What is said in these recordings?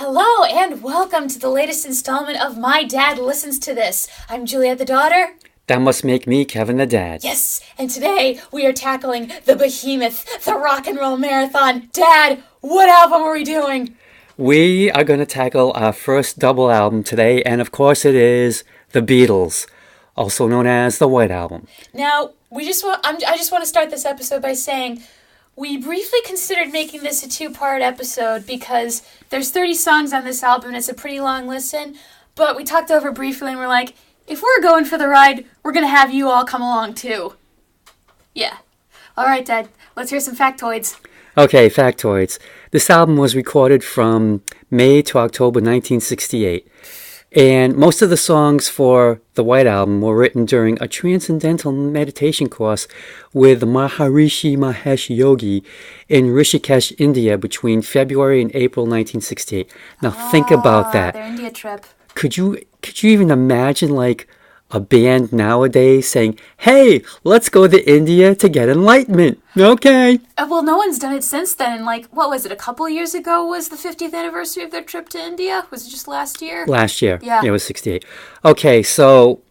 Hello and welcome to the latest installment of My Dad Listens to This. I'm Juliet the daughter. That must make me Kevin the dad. Yes, and today we are tackling the behemoth, the rock and roll marathon. Dad, what album are we doing? We are going to tackle our first double album today, and of course it is The Beatles, also known as the White Album. Now, I just want to start this episode by saying we briefly considered making this a two-part episode because there's 30 songs on this album and it's a pretty long listen, but we talked over briefly and we're like, if we're going for the ride, we're going to have you all come along too. Yeah. All right, Dad, let's hear some factoids. Okay, factoids. This album was recorded from May to October 1968. And most of the songs for the White Album were written during a transcendental meditation course with Maharishi Mahesh Yogi in Rishikesh, India between February and April 1968. Now think about that. Their India trip. Could you even imagine like a band nowadays saying, "Hey, let's go to India to get enlightenment." Okay. Well, no one's done it since then. Like, what was it? A couple of years ago was the 50th anniversary of their trip to India? Was it just last year? Last year. Yeah. It was 68. Okay, so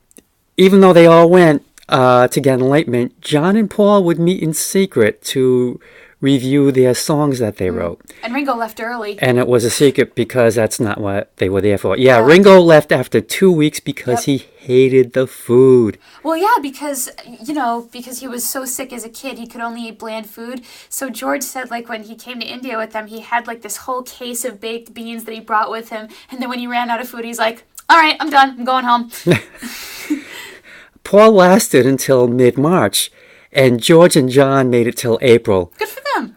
even though they all went to get enlightenment, John and Paul would meet in secret to review their songs that they wrote. And Ringo left early. And it was a secret because that's not what they were there for. Yeah, Ringo left after 2 weeks because he hated the food. Well, yeah, because he was so sick as a kid, he could only eat bland food. So George said, like, when he came to India with them, he had, like, this whole case of baked beans that he brought with him. And then when he ran out of food, he's like, all right, I'm done. I'm going home. Paul lasted until mid-March, and George and John made it till April. Good for them.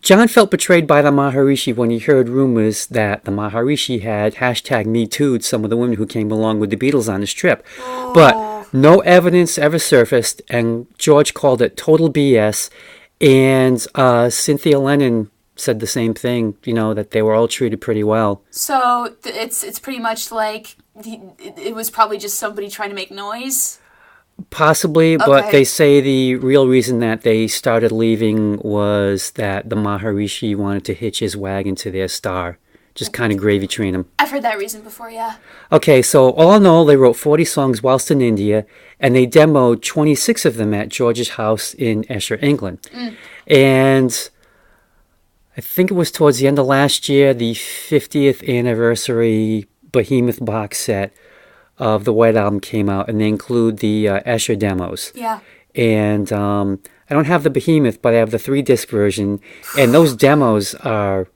John felt betrayed by the Maharishi when he heard rumors that the Maharishi had #MeToo'd some of the women who came along with the Beatles on this trip. Oh. But no evidence ever surfaced, and George called it total BS. And Cynthia Lennon said the same thing, that they were all treated pretty well. So it's pretty much like it was probably just somebody trying to make noise? Possibly, but Okay. they say the real reason that they started leaving was that the Maharishi wanted to hitch his wagon to their star. Just kind of gravy train him. I've heard that reason before, yeah. Okay, so all in all, they wrote 40 songs whilst in India, and they demoed 26 of them at George's house in Esher, England. And I think it was towards the end of last year, the 50th anniversary Behemoth box set of the White Album came out, and they include the Esher demos. Yeah. And I don't have the Behemoth, but I have the 3-disc version, and those demos are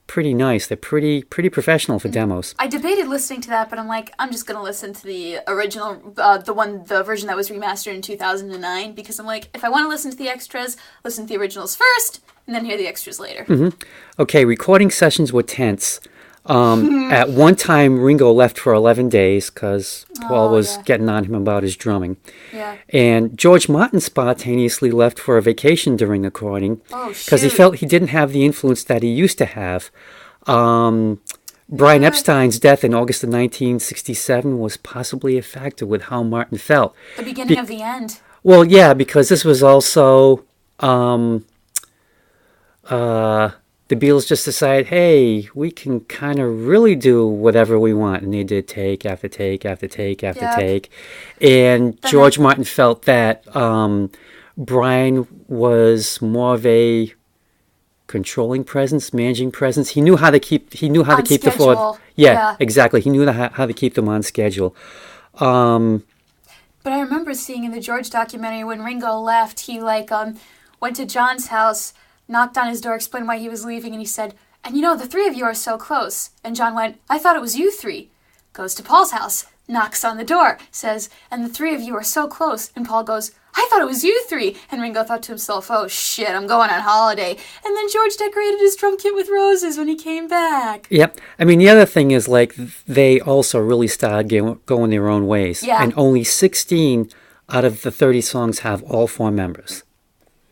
pretty nice. They're pretty professional for demos. I debated listening to that, but I'm like, I'm just going to listen to the original, the version that was remastered in 2009, because I'm like, if I want to listen to the extras, listen to the originals first, and then hear the extras later. Okay, recording sessions were tense. At one time, Ringo left for 11 days because Paul was getting on him about his drumming. Yeah. And George Martin spontaneously left for a vacation during the recording because he shoot. felt he didn't have the influence that he used to have. Brian Epstein's death in August of 1967 was possibly a factor with how Martin felt. The beginning of the end. Well, yeah, because this was also... the Beatles just decided, hey, we can kind of really do whatever we want. And they did take after take after take after take. And George Martin felt that Brian was more of a controlling presence, managing presence. He knew how to keep the floor. Yeah, exactly. He knew how to keep them on schedule. But I remember seeing in the George documentary when Ringo left, he went to John's house, knocked on his door, explained why he was leaving, and he said, and the 3 of you are so close. And John went, I thought it was you 3. Goes to Paul's house, knocks on the door, says, and the 3 of you are so close. And Paul goes, I thought it was you 3. And Ringo thought to himself, oh shit, I'm going on holiday. And then George decorated his drum kit with roses when he came back. Yep. I mean, the other thing is, they also really started going their own ways. Yeah. And only 16 out of the 30 songs have all 4 members.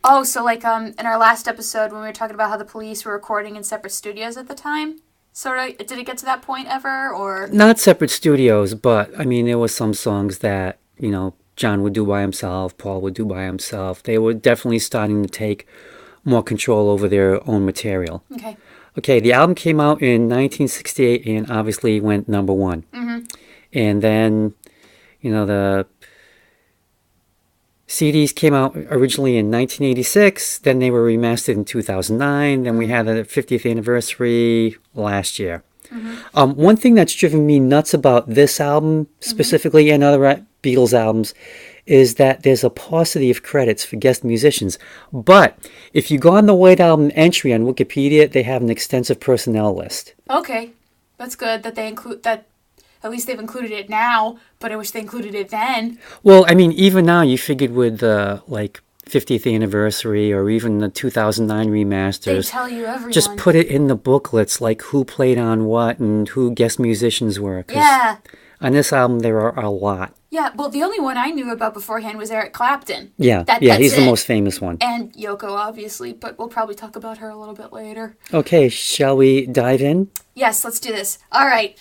Oh, so in our last episode when we were talking about how the Police were recording in separate studios at the time? So did it get to that point ever, or? Not separate studios, but, I mean, there were some songs that, John would do by himself, Paul would do by himself. They were definitely starting to take more control over their own material. Okay. Okay, the album came out in 1968 and obviously went number one. Mm-hmm. And then, the CDs came out originally in 1986. Then they were remastered in 2009. Then we had the 50th anniversary last year. Mm-hmm. One thing that's driven me nuts about this album specifically and other Beatles albums is that there's a paucity of credits for guest musicians. But if you go on the White Album entry on Wikipedia, they have an extensive personnel list. Okay. That's good that they include that. At least they've included it now, but I wish they included it then. Well, I mean, even now, you figured with the, 50th anniversary or even the 2009 remasters. They tell you everyone. Just put it in the booklets, like who played on what and who guest musicians were. 'Cause yeah. on this album, there are a lot. Yeah, well, the only one I knew about beforehand was Eric Clapton. Yeah, he's the most famous one. And Yoko, obviously, but we'll probably talk about her a little bit later. Okay, shall we dive in? Yes, let's do this. All right.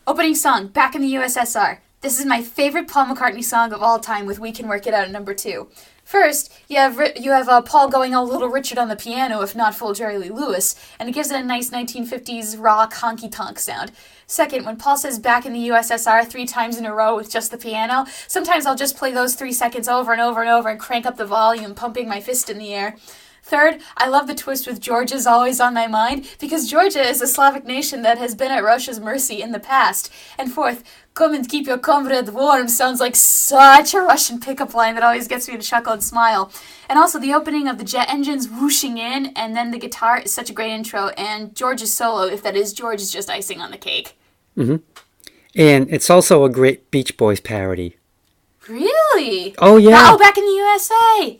Opening song, Back in the USSR. This is my favorite Paul McCartney song of all time with We Can Work It Out at number 2. First, you have Paul going all Little Richard on the piano, if not full Jerry Lee Lewis, and it gives it a nice 1950s rock honky-tonk sound. Second, when Paul says back in the USSR 3 times in a row with just the piano, sometimes I'll just play those 3 seconds over and over and over and crank up the volume, pumping my fist in the air. Third, I love the twist with Georgia's always on my mind, because Georgia is a Slavic nation that has been at Russia's mercy in the past. And fourth, come and keep your comrade warm sounds like such a Russian pickup line that always gets me to chuckle and smile. And also the opening of the jet engines whooshing in, and then the guitar is such a great intro, and George's solo, if that is George, is just icing on the cake. Mm-hmm. And it's also a great Beach Boys parody. Really? Oh, yeah. Oh, Back in the USA!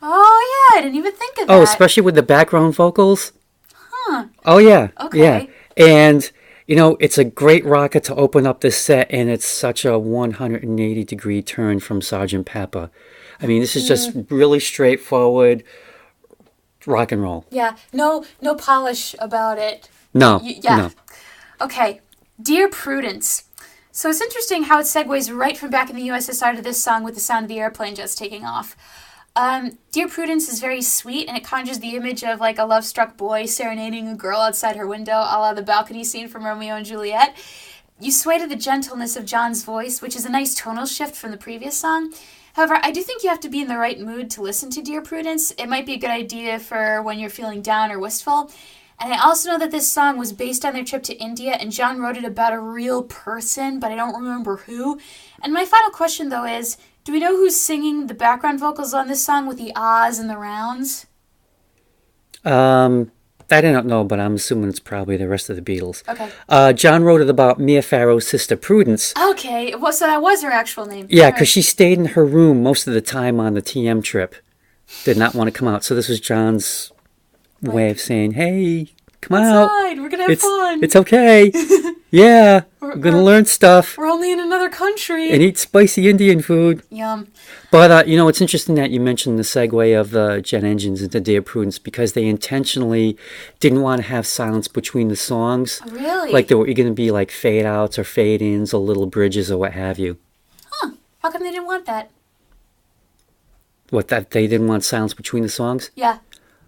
Oh, yeah, I didn't even think of that. Oh, especially with the background vocals? Huh. Oh, yeah. Okay. Yeah. And, it's a great rocker to open up this set, and it's such a 180-degree turn from Sgt. Pepper. I mean, this is just really straightforward rock and roll. Yeah, no polish about it. No, yeah. no. Okay, Dear Prudence. So it's interesting how it segues right from Back in the USSR to this song with the sound of the airplane just taking off. Dear Prudence is very sweet, and it conjures the image of, a love-struck boy serenading a girl outside her window, a la the balcony scene from Romeo and Juliet. You sway to the gentleness of John's voice, which is a nice tonal shift from the previous song. However, I do think you have to be in the right mood to listen to Dear Prudence. It might be a good idea for when you're feeling down or wistful. And I also know that this song was based on their trip to India, and John wrote it about a real person, but I don't remember who. And my final question, though, is, do we know who's singing the background vocals on this song with the ahs and the rounds? I don't know, but I'm assuming it's probably the rest of the Beatles. Okay. John wrote it about Mia Farrow's sister, Prudence. Okay, so that was her actual name. Yeah, because she stayed in her room most of the time on the TM trip. Did not want to come out. So this was John's way of saying, hey, come out. Inside, we're going to have fun. It's okay. Yeah, we're going to learn stuff. We're only in another country. And eat spicy Indian food. Yum. But, it's interesting that you mentioned the segue of the jet engines into Dear Prudence, because they intentionally didn't want to have silence between the songs. Oh, really? Like there were going to be fade outs or fade ins or little bridges or what have you. Huh. How come they didn't want that? What, that they didn't want silence between the songs? Yeah.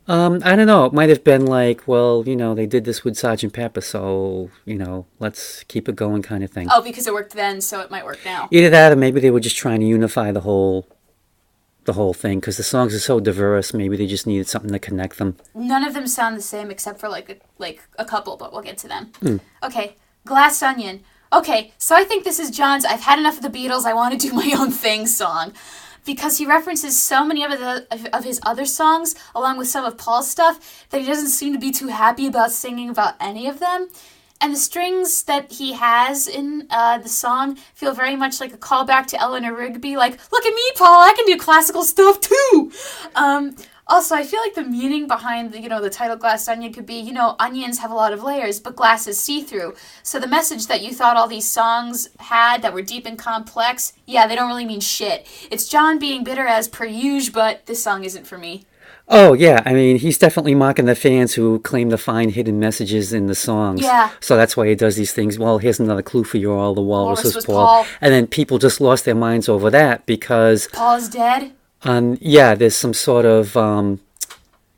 I don't know. It might have been they did this with Sgt. Pepper, so, let's keep it going kind of thing. Oh, because it worked then, so it might work now. Either that or maybe they were just trying to unify the whole thing, because the songs are so diverse. Maybe they just needed something to connect them. None of them sound the same except for a couple, but we'll get to them. Okay, Glass Onion. Okay, so I think this is John's I've had enough of the Beatles, I want to do my own thing song. Because he references so many of his other songs, along with some of Paul's stuff, that he doesn't seem to be too happy about singing about any of them. And the strings that he has in the song feel very much like a callback to Eleanor Rigby, like, look at me, Paul, I can do classical stuff too! Also, I feel like the meaning behind the title Glass Onion could be, onions have a lot of layers, but glass is see-through. So the message that you thought all these songs had that were deep and complex, yeah, they don't really mean shit. It's John being bitter as per usual, but this song isn't for me. Oh, yeah. I mean, he's definitely mocking the fans who claim to find hidden messages in the songs. Yeah. So that's why he does these things. Well, here's another clue for you all. The walrus was Paul. Paul. And then people just lost their minds over that because... Paul's dead? Yeah, there's some sort of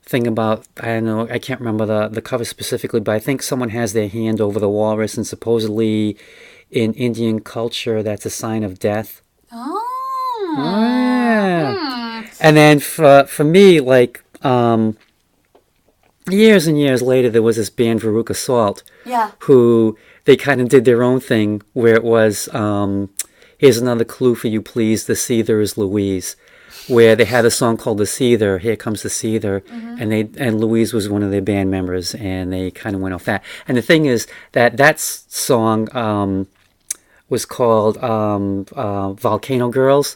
thing about, I don't know, I can't remember the cover specifically, but I think someone has their hand over the walrus, and supposedly in Indian culture that's a sign of death. Oh. Yeah. And then for me, like, years and years later, there was this band, Veruca Salt, who they kind of did their own thing, where it was, here's another clue for you, please, the Seether is Louise, where they had a song called The Seether, Here Comes the Seether, and Louise was one of their band members, and they kind of went off that. And the thing is that song was called Volcano Girls,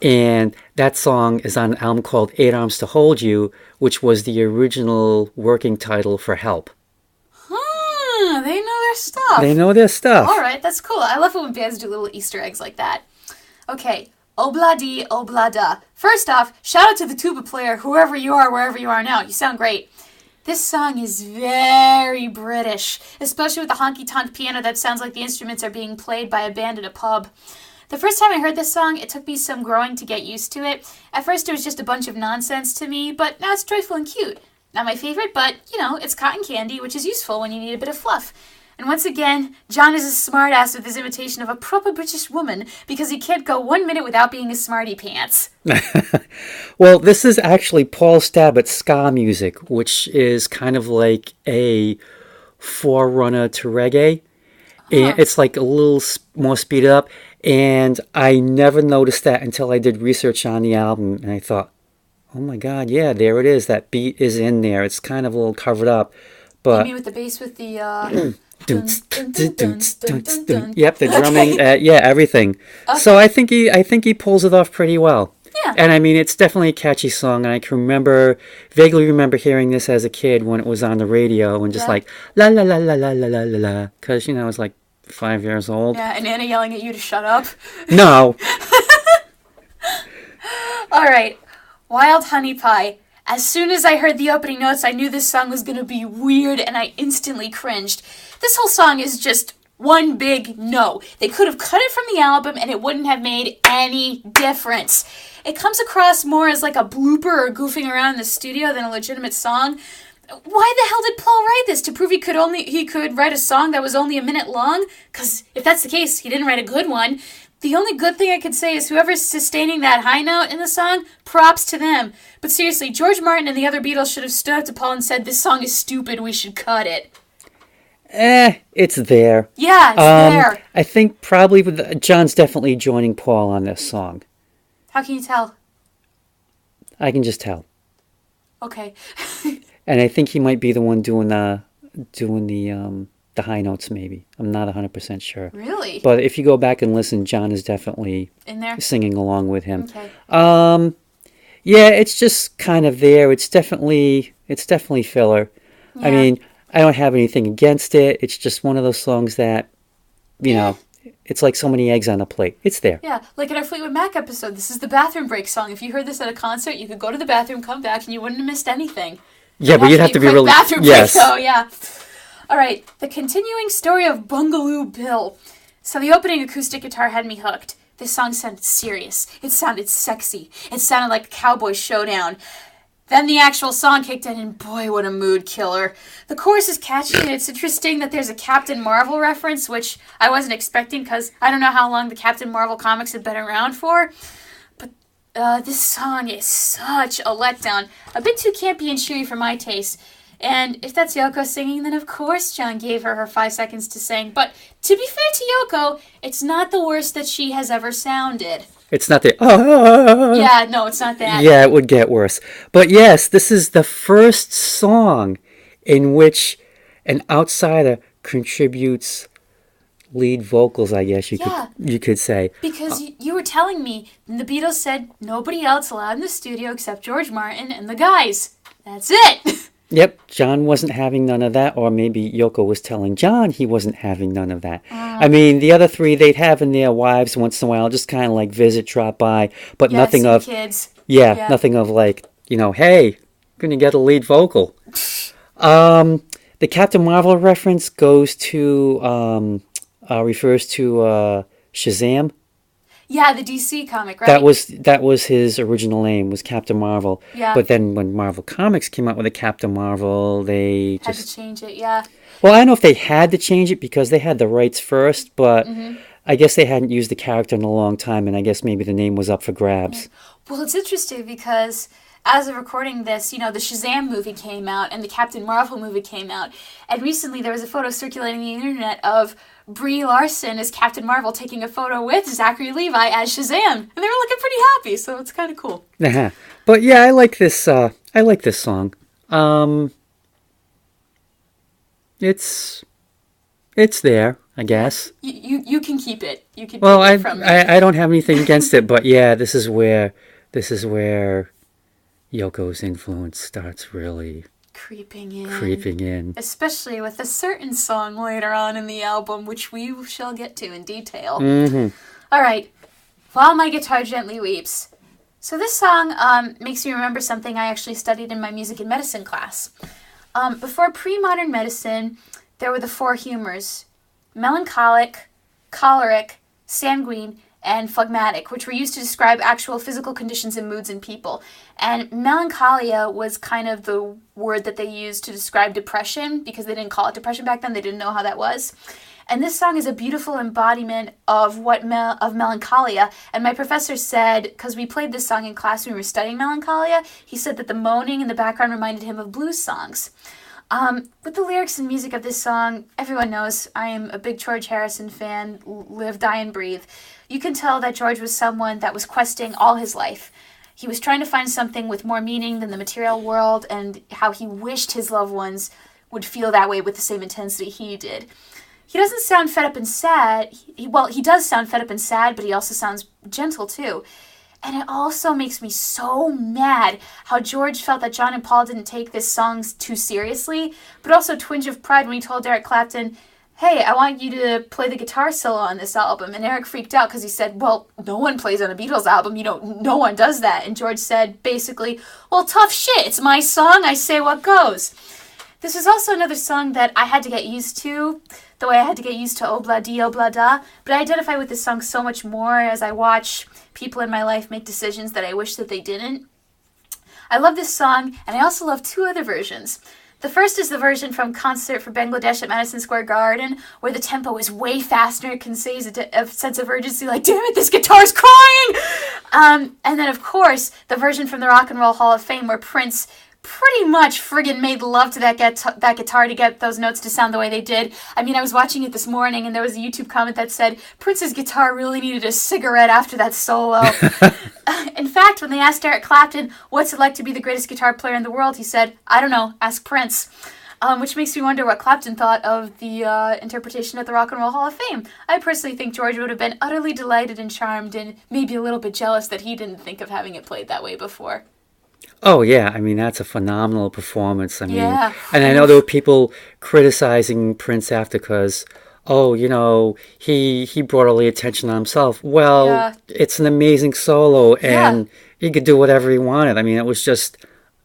and that song is on an album called Eight Arms to Hold You, which was the original working title for Help. They know their stuff. They know their stuff. All right, that's cool. I love it when bands do little Easter eggs like that. Okay, Obla-di, Obla-da. First off, shout out to the tuba player, whoever you are, wherever you are now. You sound great. This song is very British, especially with the honky-tonk piano that sounds like the instruments are being played by a band at a pub. The first time I heard this song, it took me some growing to get used to it. At first it was just a bunch of nonsense to me, but now it's joyful and cute. Not my favorite, but, it's cotton candy, which is useful when you need a bit of fluff. And once again, John is a smartass with his imitation of a proper British woman because he can't go 1 minute without being a smarty pants. Well, this is actually Paul Stabbert's ska music, which is kind of like a forerunner to reggae. And it's like a little more speeded up. And I never noticed that until I did research on the album. And I thought, oh my God, yeah, there it is. That beat is in there. It's kind of a little covered up. But you mean with the bass with the... Yep, the drumming, everything. Okay. So I think he pulls it off pretty well. Yeah. And I mean, it's definitely a catchy song, and I can vaguely remember hearing this as a kid when it was on the radio, and just like la la la la la la la la la, because I was like 5 years old. Yeah, and Anna yelling at you to shut up. No. All right, Wild Honey Pie. As soon as I heard the opening notes, I knew this song was going to be weird, and I instantly cringed. This whole song is just one big no. They could have cut it from the album, and it wouldn't have made any difference. It comes across more as like a blooper or goofing around in the studio than a legitimate song. Why the hell did Paul write this? To prove he could write a song that was only a minute long? Because if that's the case, he didn't write a good one. The only good thing I could say is whoever's sustaining that high note in the song, props to them. But seriously, George Martin and the other Beatles should have stood up to Paul and said, this song is stupid, we should cut it. It's there. Yeah, it's there. I think probably John's definitely joining Paul on this song. How can you tell? I can just tell. Okay. And I think he might be the one doing the high notes, maybe. I'm not 100% sure. Really? But if you go back and listen, John is definitely in there, singing along with him. Okay. Yeah, it's just kind of there. It's definitely filler. Yeah. I mean, I don't have anything against it. It's just one of those songs that, it's like so many eggs on a plate. It's there. Yeah, like in our Fleetwood Mac episode, this is the bathroom break song. If you heard this at a concert, you could go to the bathroom, come back, and you wouldn't have missed anything. Yeah, but you'd have to be really... bathroom break, though, yeah. All right, the continuing story of Bungaloo Bill. So the opening acoustic guitar had me hooked. This song sounded serious. It sounded sexy. It sounded like a cowboy showdown. Then the actual song kicked in, and boy, what a mood killer. The chorus is catchy, and it's interesting that there's a Captain Marvel reference, which I wasn't expecting, because I don't know how long the Captain Marvel comics have been around for. But this song is such a letdown. A bit too campy and cheery for my taste. And if that's Yoko singing, then of course John gave her 5 seconds to sing. But to be fair to Yoko, it's not the worst that she has ever sounded. It's not the... Yeah, no, it's not that. Yeah, it would get worse. But yes, this is the first song in which an outsider contributes lead vocals, I guess you could say. Because you were telling me, the Beatles said nobody else allowed in the studio except George Martin and the guys. That's it. Yep, John wasn't having none of that, or maybe Yoko was telling John he wasn't having none of that. I mean, the other three, they'd have in their wives once in a while, just kind of like visit, drop by, but nothing of... kids. Yeah, nothing of like, hey, gonna get a lead vocal. The Captain Marvel reference goes to, refers to Shazam. Yeah, the DC comic, right? That was his original name, was Captain Marvel. Yeah. But then when Marvel Comics came out with a Captain Marvel, they had to change it, yeah. Well, I don't know if they had to change it because they had the rights first, but I guess they hadn't used the character in a long time, and I guess maybe the name was up for grabs. Yeah. Well, it's interesting because as of recording this, the Shazam movie came out and the Captain Marvel movie came out, and recently there was a photo circulating the internet of Brie Larson as Captain Marvel taking a photo with Zachary Levi as Shazam, and they were looking pretty happy, so it's kind of cool. But yeah, I like this. I like this song. It's there, I guess. You can keep it. You can. Well, keep it from me. I don't have anything against it, but yeah, this is where Yoko's influence starts really creeping in. Especially with a certain song later on in the album, which we shall get to in detail. All right. While My Guitar Gently Weeps. So this song makes me remember something I actually studied in my music and medicine class. Before pre-modern medicine, there were the 4 humors: melancholic, choleric, sanguine, and phlegmatic, which were used to describe actual physical conditions and moods in people. And melancholia was kind of the word that they used to describe depression, because they didn't call it depression back then. They didn't know how that was. And this song is a beautiful embodiment of of melancholia. And my professor said, because we played this song in class when we were studying melancholia, he said that the moaning in the background reminded him of blues songs. With the lyrics and music of this song, everyone knows I am a big George Harrison fan, live, die, and breathe. You can tell that George was someone that was questing all his life. He was trying to find something with more meaning than the material world, and how he wished his loved ones would feel that way with the same intensity he did. He doesn't sound fed up and sad. He does sound fed up and sad, but he also sounds gentle too. And it also makes me so mad how George felt that John and Paul didn't take this song too seriously, but also a twinge of pride when he told Eric Clapton, "Hey, I want you to play the guitar solo on this album." And Eric freaked out because he said, "Well, no one plays on a Beatles album. No one does that." And George said, basically, "Well, tough shit. It's my song. I say what goes." This was also another song that I had to get used to, the way I had to get used to Oh Blah Dee, Oh Blah Da. But I identify with this song so much more as I watch people in my life make decisions that I wish that they didn't. I love this song, and I also love 2 other versions. The first is the version from Concert for Bangladesh at Madison Square Garden, where the tempo is way faster and conveys a sense of urgency, like, damn it, this guitar's crying! And then, of course, the version from the Rock and Roll Hall of Fame, where Prince pretty much friggin' made love to that guitar to get those notes to sound the way they did. I mean, I was watching it this morning, and there was a YouTube comment that said, Prince's guitar really needed a cigarette after that solo. In fact, when they asked Eric Clapton, what's it like to be the greatest guitar player in the world, he said, "I don't know, ask Prince." Which makes me wonder what Clapton thought of the interpretation at the Rock and Roll Hall of Fame. I personally think George would have been utterly delighted and charmed, and maybe a little bit jealous that he didn't think of having it played that way before. Oh, yeah. I mean, that's a phenomenal performance. I mean, yeah. And I know there were people criticizing Prince after because, he brought all the attention on himself. Well, It's an amazing solo, and he could do whatever he wanted. I mean, it was just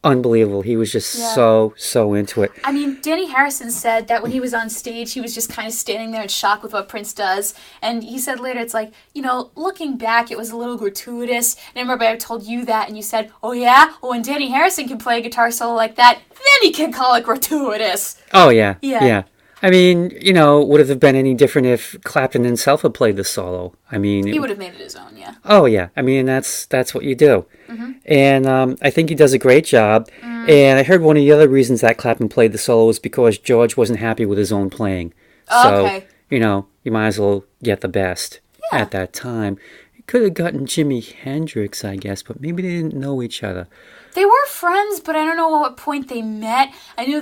unbelievable. He was just so into it. I mean, Danny Harrison said that when he was on stage, he was just kind of standing there in shock with what Prince does. And he said later, it's like, looking back, it was a little gratuitous. And I remember I told you that, and you said, oh yeah? Well, when Danny Harrison can play a guitar solo like that, then he can call it gratuitous. Oh, yeah. Yeah. I mean, would it have been any different if Clapton himself had played the solo? I mean... He would have made it his own, yeah. Oh, yeah. I mean, that's what you do. Mm-hmm. And I think he does a great job. Mm. And I heard one of the other reasons that Clapton played the solo was because George wasn't happy with his own playing. Oh, okay. So, you might as well get the best at that time. He could have gotten Jimi Hendrix, I guess, but maybe they didn't know each other. They were friends, but I don't know at what point they met. I knew,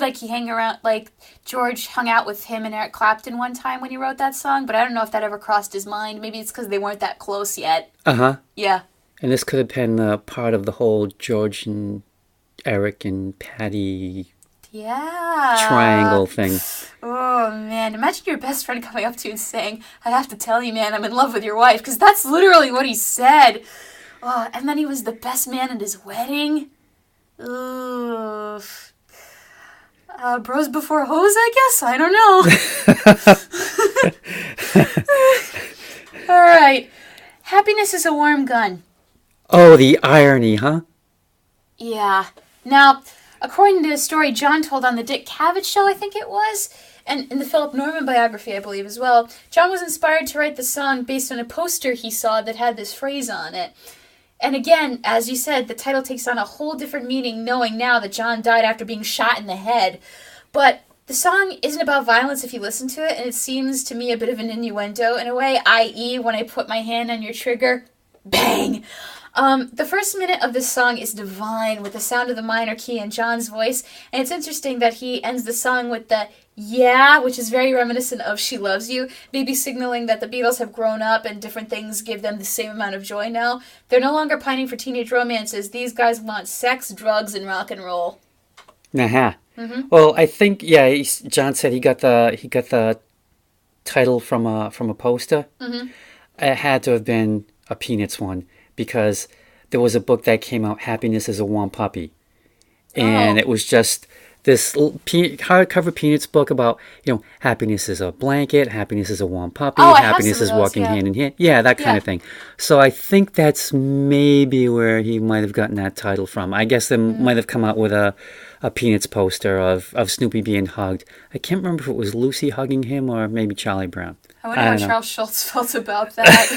George hung out with him and Eric Clapton one time when he wrote that song, but I don't know if that ever crossed his mind. Maybe it's because they weren't that close yet. Uh-huh. Yeah. And this could have been part of the whole George and Eric and Patty triangle thing. Oh, man. Imagine your best friend coming up to you and saying, I have to tell you, man, I'm in love with your wife, because that's literally what he said. Oh, and then he was the best man at his wedding. Ooh. Bros before hoes, I guess? I don't know. All right. Happiness is a warm gun. Oh, the irony, huh? Yeah. Now, according to a story John told on the Dick Cavett show, I think it was, and in the Philip Norman biography, I believe as well, John was inspired to write the song based on a poster he saw that had this phrase on it. And again, as you said, the title takes on a whole different meaning knowing now that John died after being shot in the head. But the song isn't about violence if you listen to it, and it seems to me a bit of an innuendo in a way, i.e., when I put my hand on your trigger, bang! The first minute of this song is divine with the sound of the minor key and John's voice, and it's interesting that he ends the song with the yeah, which is very reminiscent of She Loves You, maybe signaling that the Beatles have grown up and different things give them the same amount of joy now. They're no longer pining for teenage romances. These guys want sex, drugs, and rock and roll. Uh-huh. Mm-hmm. Well, I think, yeah, John said he got the title from a poster. Mm-hmm. It had to have been a Peanuts one, because there was a book that came out, Happiness is a Warm Puppy. And It was just this hardcover Peanuts book about, happiness is a blanket, happiness is a warm puppy, happiness is walking hand in hand. Yeah, that kind of thing. So I think that's maybe where he might have gotten that title from. I guess they might have come out with a Peanuts poster of Snoopy being hugged. I can't remember if it was Lucy hugging him or maybe Charlie Brown. I wonder how Charles Schultz felt about that.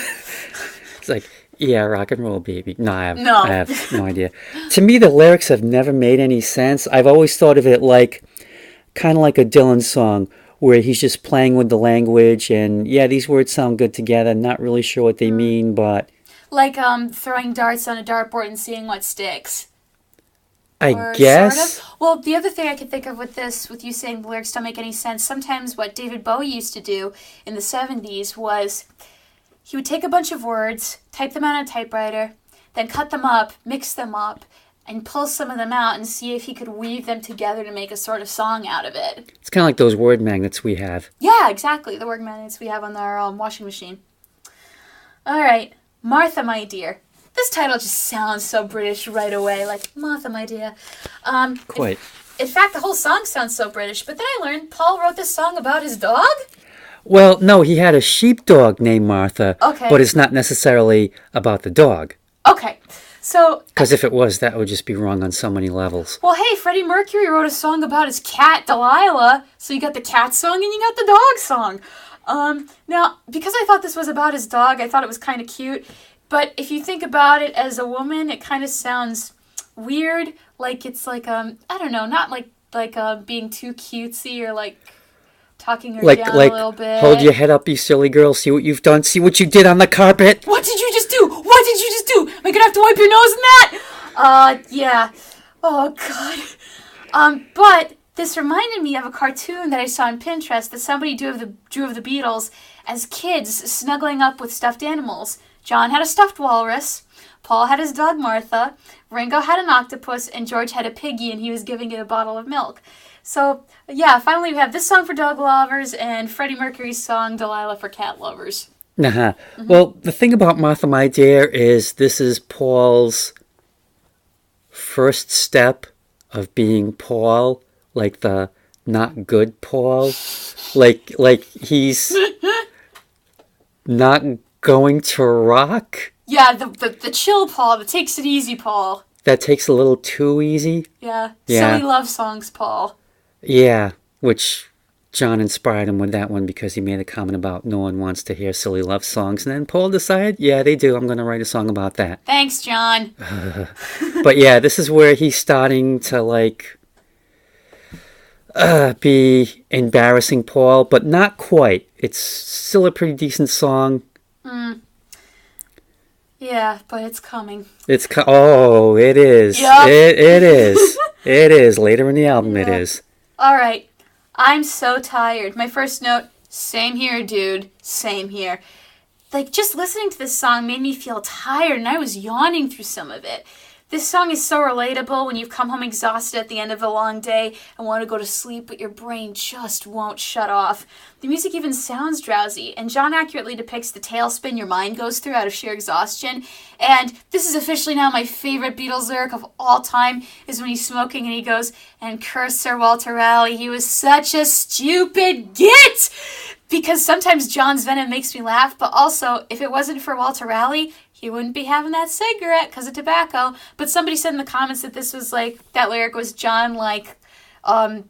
It's like, yeah, rock and roll, baby. No, I have no idea. To me, the lyrics have never made any sense. I've always thought of it like, kind of like a Dylan song, where he's just playing with the language, and yeah, these words sound good together. Not really sure what they mean, but like throwing darts on a dartboard and seeing what sticks. I guess. Sort of. Well, the other thing I could think of with you saying the lyrics don't make any sense, sometimes what David Bowie used to do in the 70s was he would take a bunch of words, type them out on a typewriter, then cut them up, mix them up, and pull some of them out and see if he could weave them together to make a sort of song out of it. It's kind of like those word magnets we have. Yeah, exactly. The word magnets we have on our washing machine. All right. Martha, my dear. This title just sounds so British right away, like Martha, my dear. Quite. In fact, the whole song sounds so British, but then I learned Paul wrote this song about his dog? Well, no, he had a sheepdog named Martha, okay, but it's not necessarily about the dog. Okay, so... Because if it was, that would just be wrong on so many levels. Well, hey, Freddie Mercury wrote a song about his cat, Delilah, so you got the cat song and you got the dog song. Now, because I thought this was about his dog, I thought it was kind of cute, but if you think about it as a woman, it kind of sounds weird, like it's like, I don't know, not like being too cutesy or like... talking her down a little bit. Hold your head up, you silly girl. See what you've done. See what you did on the carpet. What did you just do? What did you just do? Am I gonna have to wipe your nose in that? Yeah. Oh, God. But this reminded me of a cartoon that I saw on Pinterest that somebody drew of the Beatles as kids snuggling up with stuffed animals. John had a stuffed walrus. Paul had his dog Martha. Ringo had an octopus. And George had a piggy, and he was giving it a bottle of milk. So, yeah, finally we have this song for dog lovers and Freddie Mercury's song Delilah for cat lovers. Uh-huh. Mm-hmm. Well, the thing about Martha, my dear, is this is Paul's first step of being Paul, like the not good Paul. Like he's not going to rock. Yeah, the chill Paul, the takes it easy Paul. That takes a little too easy. Yeah. Silly love songs Paul. Yeah, which John inspired him with that one because he made a comment about no one wants to hear silly love songs. And then Paul decided, yeah, they do. I'm going to write a song about that. Thanks, John. But yeah, this is where he's starting to be embarrassing Paul, but not quite. It's still a pretty decent song. Yeah, but it's coming. It is. Yep. It is. It is. Later in the album, It is. All right. I'm so tired. My first note, same here, dude. Same here. Just listening to this song made me feel tired, and I was yawning through some of it. This song is so relatable when you've come home exhausted at the end of a long day and want to go to sleep, but your brain just won't shut off. The music even sounds drowsy, and John accurately depicts the tailspin your mind goes through out of sheer exhaustion. And this is officially now my favorite Beatles lyric of all time, is when he's smoking and he goes, "And curse Sir Walter Raleigh, he was such a stupid git!" because sometimes John's venom makes me laugh, but also, if it wasn't for Walter Raleigh, he wouldn't be having that cigarette because of tobacco. But somebody said in the comments that this was like, that lyric was John, like,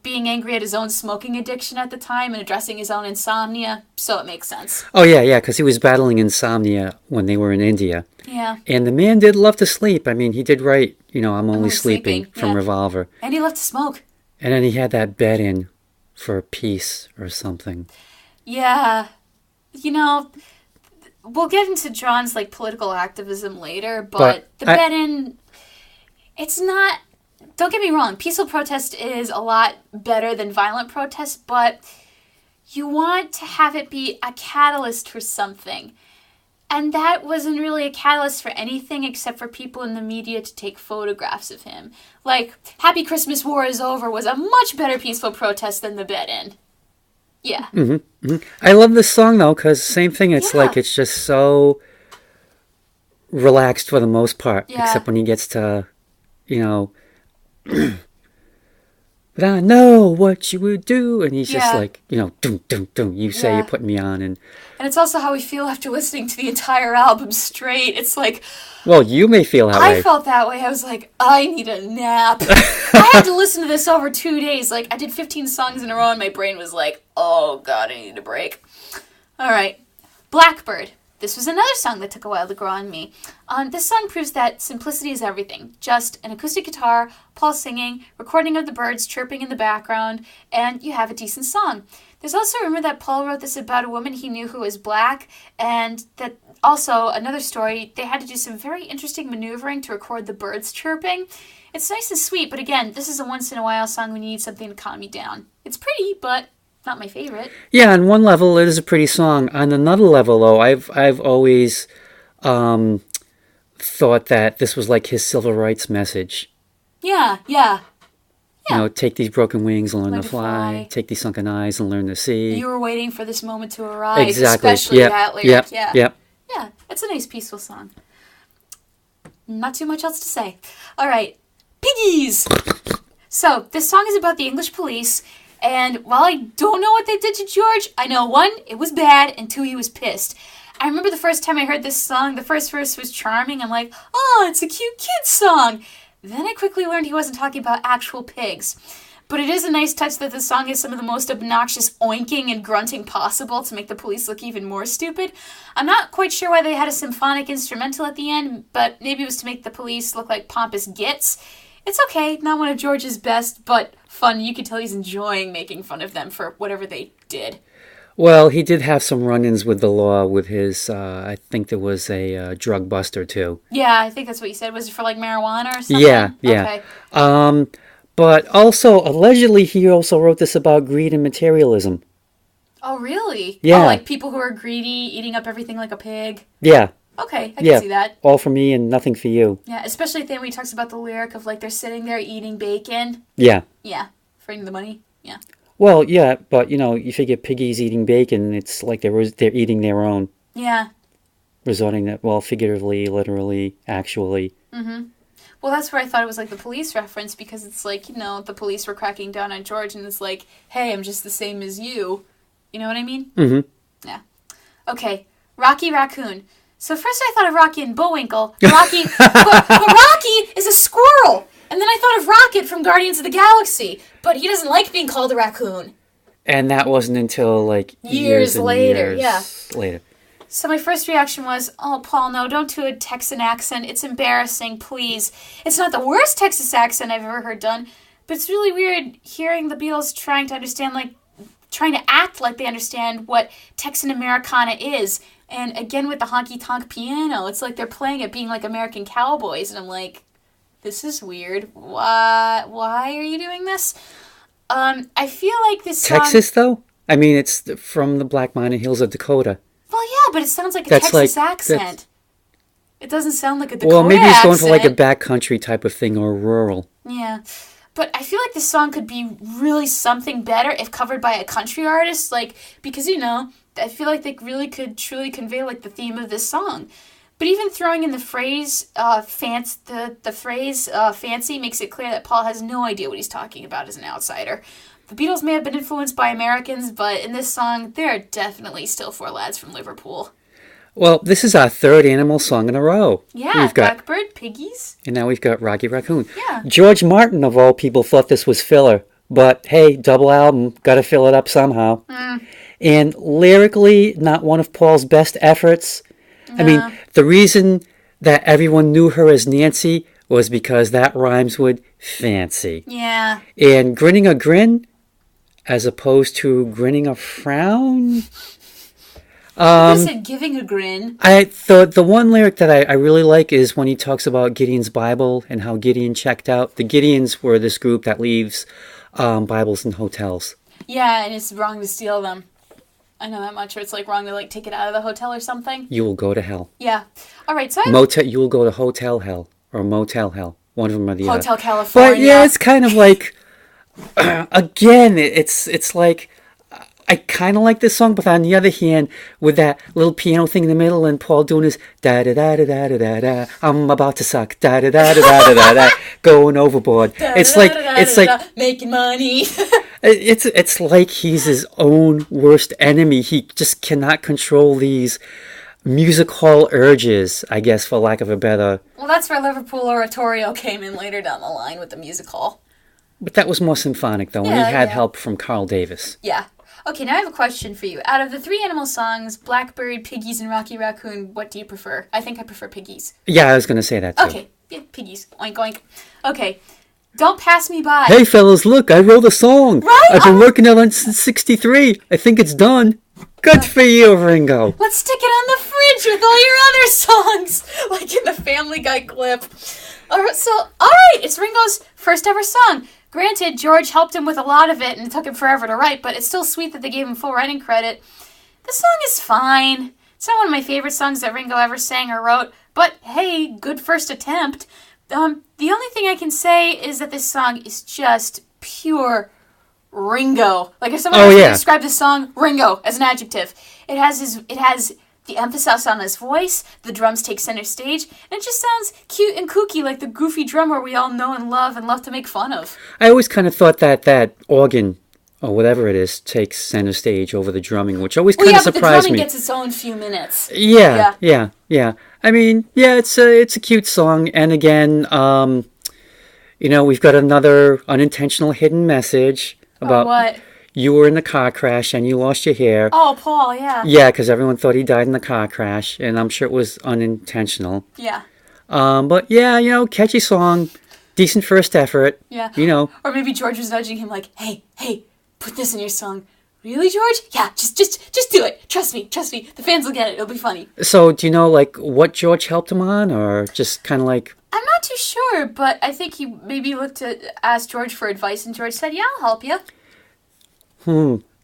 being angry at his own smoking addiction at the time and addressing his own insomnia, so it makes sense. Oh, yeah, because he was battling insomnia when they were in India. Yeah. And the man did love to sleep. I mean, he did write, I'm only sleeping from yeah. Revolver. And he loved to smoke. And then he had that bed in for peace or something. Yeah. We'll get into John's, like, political activism later, but the bed in, it's not... Don't get me wrong, peaceful protest is a lot better than violent protest, but you want to have it be a catalyst for something. And that wasn't really a catalyst for anything except for people in the media to take photographs of him. Like, Happy Christmas, War is Over was a much better peaceful protest than the bed-in. Yeah. Mm-hmm, mm-hmm. I love this song, though, because same thing, it's like, it's just so relaxed for the most part, except when he gets to, but I know what you would do, and he's just like, dum, dum, dum, you say you're putting me on, and it's also how we feel after listening to the entire album straight. It's like, well, you may feel that way. I felt that way. I was like, I need a nap. I had to listen to this over 2 days. Like, I did 15 songs in a row, and my brain was like, oh god, I need a break. All right, Blackbird. This was another song that took a while to grow on me. This song proves that simplicity is everything. Just an acoustic guitar, Paul singing, recording of the birds chirping in the background, and you have a decent song. There's also a rumor that Paul wrote this about a woman he knew who was black, and that also, another story, they had to do some very interesting maneuvering to record the birds chirping. It's nice and sweet, but again, this is a once-in-a-while song when you need something to calm you down. It's pretty, but... not my favorite. Yeah, on one level, it is a pretty song. On another level, though, I've always thought that this was like his civil rights message. Yeah. Take these broken wings and learn to fly. Take these sunken eyes and learn to see. You were waiting for this moment to arrive. Exactly. Especially that lyric. Yep. Yeah, it's a nice, peaceful song. Not too much else to say. All right, Piggies! So, this song is about the English police. And while I don't know what they did to George, I know, 1, it was bad, and 2, he was pissed. I remember the first time I heard this song, the first verse was charming. I'm like, oh, it's a cute kid's song. Then I quickly learned he wasn't talking about actual pigs. But it is a nice touch that the song has some of the most obnoxious oinking and grunting possible to make the police look even more stupid. I'm not quite sure why they had a symphonic instrumental at the end, but maybe it was to make the police look like pompous gits. It's okay, not one of George's best, but fun. You can tell he's enjoying making fun of them for whatever they did. Well, he did have some run-ins with the law with his, I think there was a drug buster, too. Yeah, I think that's what you said. Was it for, like, marijuana or something? Yeah. Okay. But also, allegedly, he also wrote this about greed and materialism. Oh, really? Yeah. Oh, like people who are greedy, eating up everything like a pig? Yeah. Okay, I can see that. All for me and nothing for you. Yeah, especially then when he talks about the lyric of, like, they're sitting there eating bacon. Yeah. Yeah, for the money. Yeah. Well, yeah, but, you figure piggies eating bacon, it's like they're eating their own. Yeah. Resorting that, well, figuratively, literally, actually. Mm-hmm. Well, that's where I thought it was, like, the police reference, because it's like, the police were cracking down on George, and it's like, hey, I'm just the same as you. You know what I mean? Mm-hmm. Yeah. Okay, Rocky Raccoon. So first I thought of Rocky and Bullwinkle. Rocky, but Rocky is a squirrel. And then I thought of Rocket from Guardians of the Galaxy. But he doesn't like being called a raccoon. And that wasn't until, like, years later. Later. So my first reaction was, oh, Paul, no, don't do a Texan accent. It's embarrassing, please. It's not the worst Texas accent I've ever heard done. But it's really weird hearing the Beatles trying to act like they understand what Texan Americana is. And again with the honky-tonk piano, it's like they're playing it being like American cowboys. And I'm like, this is weird. Why are you doing this? I feel like this song... Texas, though? I mean, it's from the Black Mountain Hills of Dakota. Well, yeah, but it sounds like a Texas accent. It doesn't sound like a Dakota accent. Well, maybe he's going for like a backcountry type of thing or rural. Yeah. But I feel like this song could be really something better if covered by a country artist, because, I feel like they really could truly convey, the theme of this song. But even throwing in the phrase, fancy makes it clear that Paul has no idea what he's talking about as an outsider. the Beatles may have been influenced by Americans, but in this song, they're definitely still four lads from Liverpool. Well, this is our third Animal song in a row. Yeah, we've got Blackbird, Piggies. And now we've got Rocky Raccoon. Yeah. George Martin, of all people, thought this was filler. But, hey, double album, gotta fill it up somehow. And lyrically, not one of Paul's best efforts. No. I mean, the reason that everyone knew her as Nancy was because that rhymes with fancy. Yeah. And grinning a grin, as opposed to grinning a frown. I said giving a grin. The one lyric that I really like is when he talks about Gideon's Bible and how Gideon checked out. The Gideons were this group that leaves Bibles in hotels. Yeah, and it's wrong to steal them. I know that much. Or it's like wrong to like take it out of the hotel or something. You will go to hell. Yeah. All right. So you will go to hotel hell or motel hell. One of them or the other. Hotel California. But yeah, it's kind of like again, it's like. I kind of like this song, but on the other hand, with that little piano thing in the middle and Paul doing his da-da-da-da-da-da-da, I'm about to suck, da-da-da-da-da-da-da, going overboard. It's like making money. It's like he's his own worst enemy. He just cannot control these music hall urges, I guess, for lack of a better... Well, that's where Liverpool Oratorio came in later down the line with the music hall. But that was more symphonic, though, and he had help from Carl Davis. Yeah. Okay, now I have a question for you. Out of the three Animal songs, Blackbird, Piggies, and Rocky Raccoon, what do you prefer? I think I prefer Piggies. Yeah, I was going to say that, too. Okay, yeah, Piggies. Oink, oink. Okay, Don't Pass Me By. Hey, fellas, look, I wrote a song. Right? I've been working on it since '63. I think it's done. Good for you, Ringo. Let's stick it on the fridge with all your other songs, like in the Family Guy clip. All right, it's Ringo's first ever song. Granted, George helped him with a lot of it and it took him forever to write, but it's still sweet that they gave him full writing credit. The song is fine. It's not one of my favorite songs that Ringo ever sang or wrote, but hey, good first attempt. The only thing I can say is that this song is just pure Ringo. Like if someone was to describe this song, Ringo as an adjective. It has the emphasis on his voice, the drums take center stage, and it just sounds cute and kooky like the goofy drummer we all know and love to make fun of. I always kind of thought that organ, or whatever it is, takes center stage over the drumming, which always kind of surprised me. But the drumming gets its own few minutes. Yeah. I mean, yeah, it's a cute song, and again, we've got another unintentional hidden message about... what? You were in a car crash and you lost your hair. Oh, Paul, yeah. Yeah, because everyone thought he died in the car crash, and I'm sure it was unintentional. Yeah. But yeah, catchy song, decent first effort. Yeah. Or maybe George was nudging him like, hey, put this in your song. Really, George? Yeah, just do it. Trust me. The fans will get it. It'll be funny. So, do you know, like, what George helped him on, or just kind of like... I'm not too sure, but I think he maybe looked to ask George for advice, and George said, yeah, I'll help you.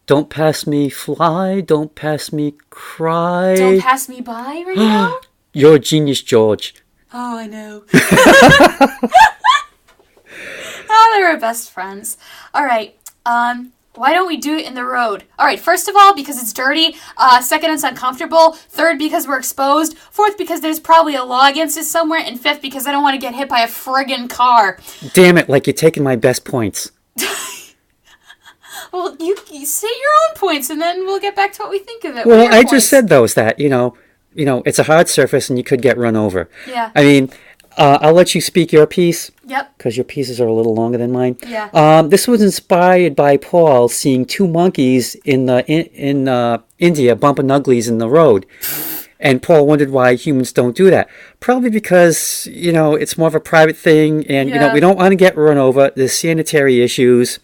Don't pass me fly, don't pass me cry. Don't pass me by right now? You're a genius, George. Oh, I know. They were best friends. All right, why don't we do it in the road? All right, first of all, because it's dirty. Second, it's uncomfortable. Third, because we're exposed. Fourth, because there's probably a law against it somewhere. And fifth, because I don't want to get hit by a friggin' car. Damn it, like you're taking my best points. Well, you say your own points, and then we'll get back to what we think of it. Well, I just said, though, is that, it's a hard surface, and you could get run over. Yeah. I mean, I'll let you speak your piece. Yep. Because your pieces are a little longer than mine. Yeah. This was inspired by Paul seeing two monkeys in India bumping uglies in the road. And Paul wondered why humans don't do that. Probably because, it's more of a private thing, and, we don't want to get run over. There's sanitary issues.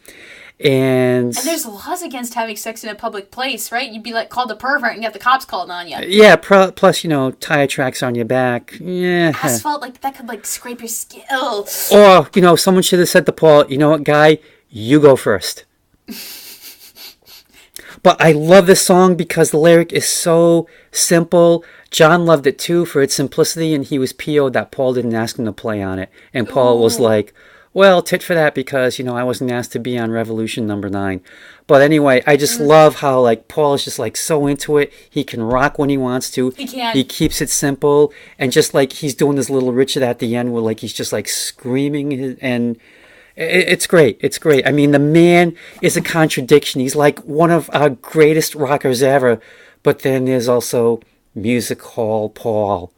And there's laws against having sex in a public place, right? You'd be called a pervert and get the cops called on you. Yeah, plus, tire tracks on your back. Yeah. Asphalt, that could, scrape your skin. Or, someone should have said to Paul, you know what, guy, you go first. But I love this song because the lyric is so simple. John loved it, too, for its simplicity, and he was PO'd that Paul didn't ask him to play on it. And Paul was like... Well, tit for that because, I wasn't asked to be on Revolution number 9. But anyway, I just love how, Paul is just, so into it. He can rock when he wants to. He can. He keeps it simple. And just, he's doing this little Richard at the end where, he's just, screaming. And It's great. It's great. I mean, the man is a contradiction. He's like one of our greatest rockers ever. But then there's also Music Hall Paul,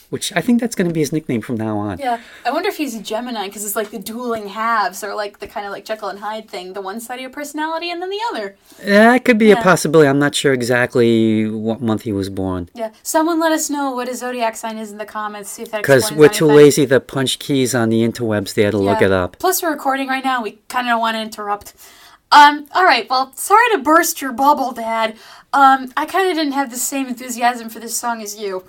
which I think that's going to be his nickname from now on. Yeah. I wonder if he's a Gemini, because it's like the dueling halves, or like the kind of like Jekyll and Hyde thing. The one side of your personality and then the other. That could be a possibility. I'm not sure exactly what month he was born. Yeah. Someone let us know what his zodiac sign is in the comments. See if that because we're too lazy to punch keys on the interwebs there to look it up. Plus, we're recording right now. We kind of don't want to interrupt. All right. Well, sorry to burst your bubble, Dad. I kind of didn't have the same enthusiasm for this song as you.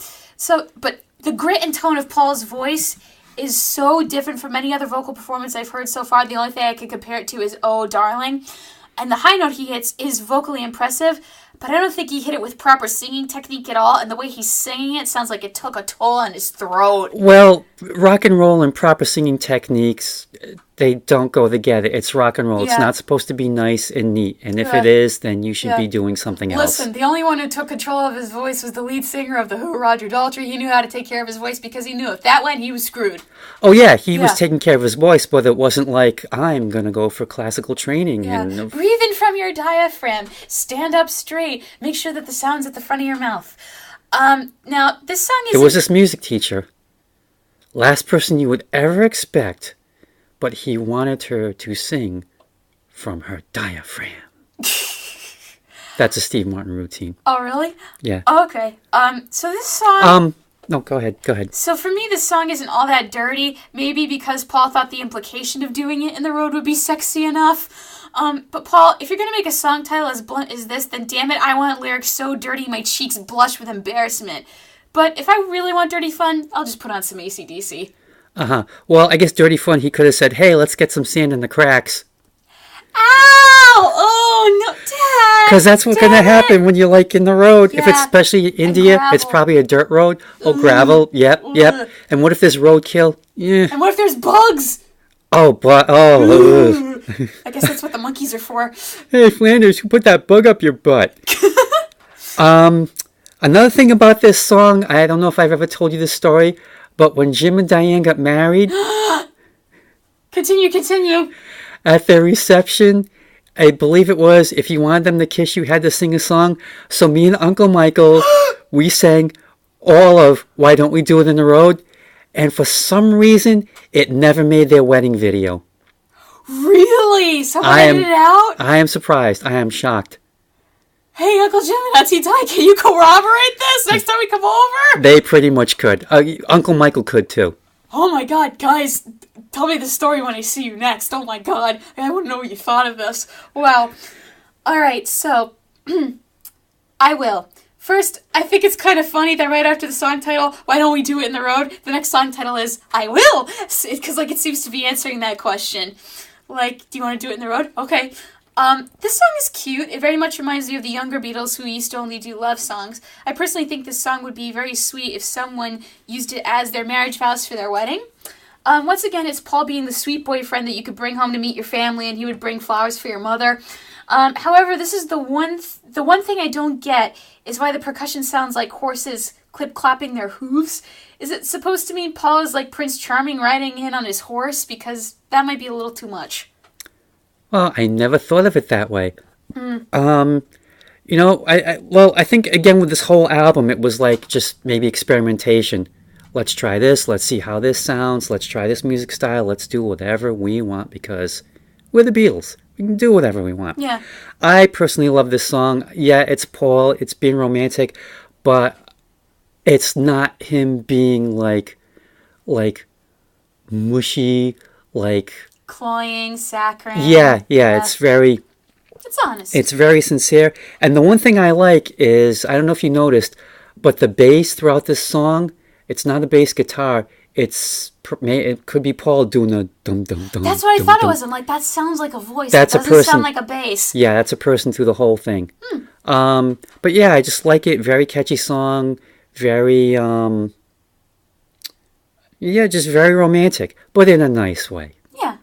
But the grit and tone of Paul's voice is so different from any other vocal performance I've heard so far. The only thing I can compare it to is "Oh, Darling." And the high note he hits is vocally impressive, but I don't think he hit it with proper singing technique at all, and the way he's singing it sounds like it took a toll on his throat. Well, rock and roll and proper singing techniques, they don't go together. It's rock and roll. Yeah. It's not supposed to be nice and neat, and if it is, then you should be doing something else. Listen, the only one who took control of his voice was the lead singer of The Who, Roger Daltrey. He knew how to take care of his voice because he knew if that went, he was screwed. Oh, yeah, he was taking care of his voice, but it wasn't like, I'm going to go for classical training. Yeah. And breathe in from your diaphragm. Stand up straight. Make sure that the sound's at the front of your mouth. Now, this song is... There was this music teacher. Last person you would ever expect, but he wanted her to sing from her diaphragm. That's a Steve Martin routine. Oh, really? Yeah. Oh, okay. So this song... No, go ahead. So for me, this song isn't all that dirty. Maybe because Paul thought the implication of doing it in the road would be sexy enough. But Paul, if you're going to make a song title as blunt as this, then damn it, I want lyrics so dirty my cheeks blush with embarrassment. But if I really want dirty fun, I'll just put on some AC/DC. Uh-huh. Well, I guess dirty fun, he could have said, hey, let's get some sand in the cracks. Ow! Oh, no, Dad! Because that's what's going to happen when you're, like, in the road. Yeah. If it's especially India, it's probably a dirt road. Oh, gravel. Yep. And what if there's roadkill? Yeah. And what if there's bugs? Oh, I guess that's what the monkeys are for. Hey, Flanders, who put that bug up your butt? Another thing about this song, I don't know if I've ever told you this story, but when Jim and Diane got married... Continue. At their reception, I believe it was, if you wanted them to kiss, you had to sing a song. So me and Uncle Michael, we sang all of Why Don't We Do It in the Road? And for some reason, it never made their wedding video. Really? Someone edited it out? I am surprised. I am shocked. Hey, Uncle Jim and Auntie Di, can you corroborate this next time we come over? They pretty much could. Uncle Michael could, too. Oh, my God, guys. Tell me the story when I see you next. Oh, my God. I want to know what you thought of this. Wow. All right, so I will. First, I think it's kind of funny that right after the song title, Why Don't We Do It in the Road, the next song title is I Will. Because, it seems to be answering that question. Do you want to do it in the road? Okay. This song is cute. It very much reminds me of the younger Beatles who used to only do love songs. I personally think this song would be very sweet if someone used it as their marriage vows for their wedding. Once again, it's Paul being the sweet boyfriend that you could bring home to meet your family, and he would bring flowers for your mother. However, this is the one thing I don't get is why the percussion sounds like horses clip-clapping their hooves. Is it supposed to mean Paul is like Prince Charming riding in on his horse? Because that might be a little too much. Well, I never thought of it that way. I think, again, with this whole album, it was like just maybe experimentation. Let's try this. Let's see how this sounds. Let's try this music style. Let's do whatever we want because we're the Beatles. We can do whatever we want. Yeah. I personally love this song. Yeah, it's Paul. It's being romantic, but it's not him being like mushy, like... cloying, saccharine. Yeah. It's honest. It's very sincere. And the one thing I like is, I don't know if you noticed, but the bass throughout this song, it's not a bass guitar. It could be Paul doing a dum-dum-dum. That's what I thought it was. I'm like, that sounds like a voice. That doesn't sound like a bass. Yeah, that's a person through the whole thing. But yeah, I just like it. Very catchy song. Very, just very romantic, but in a nice way. Yeah.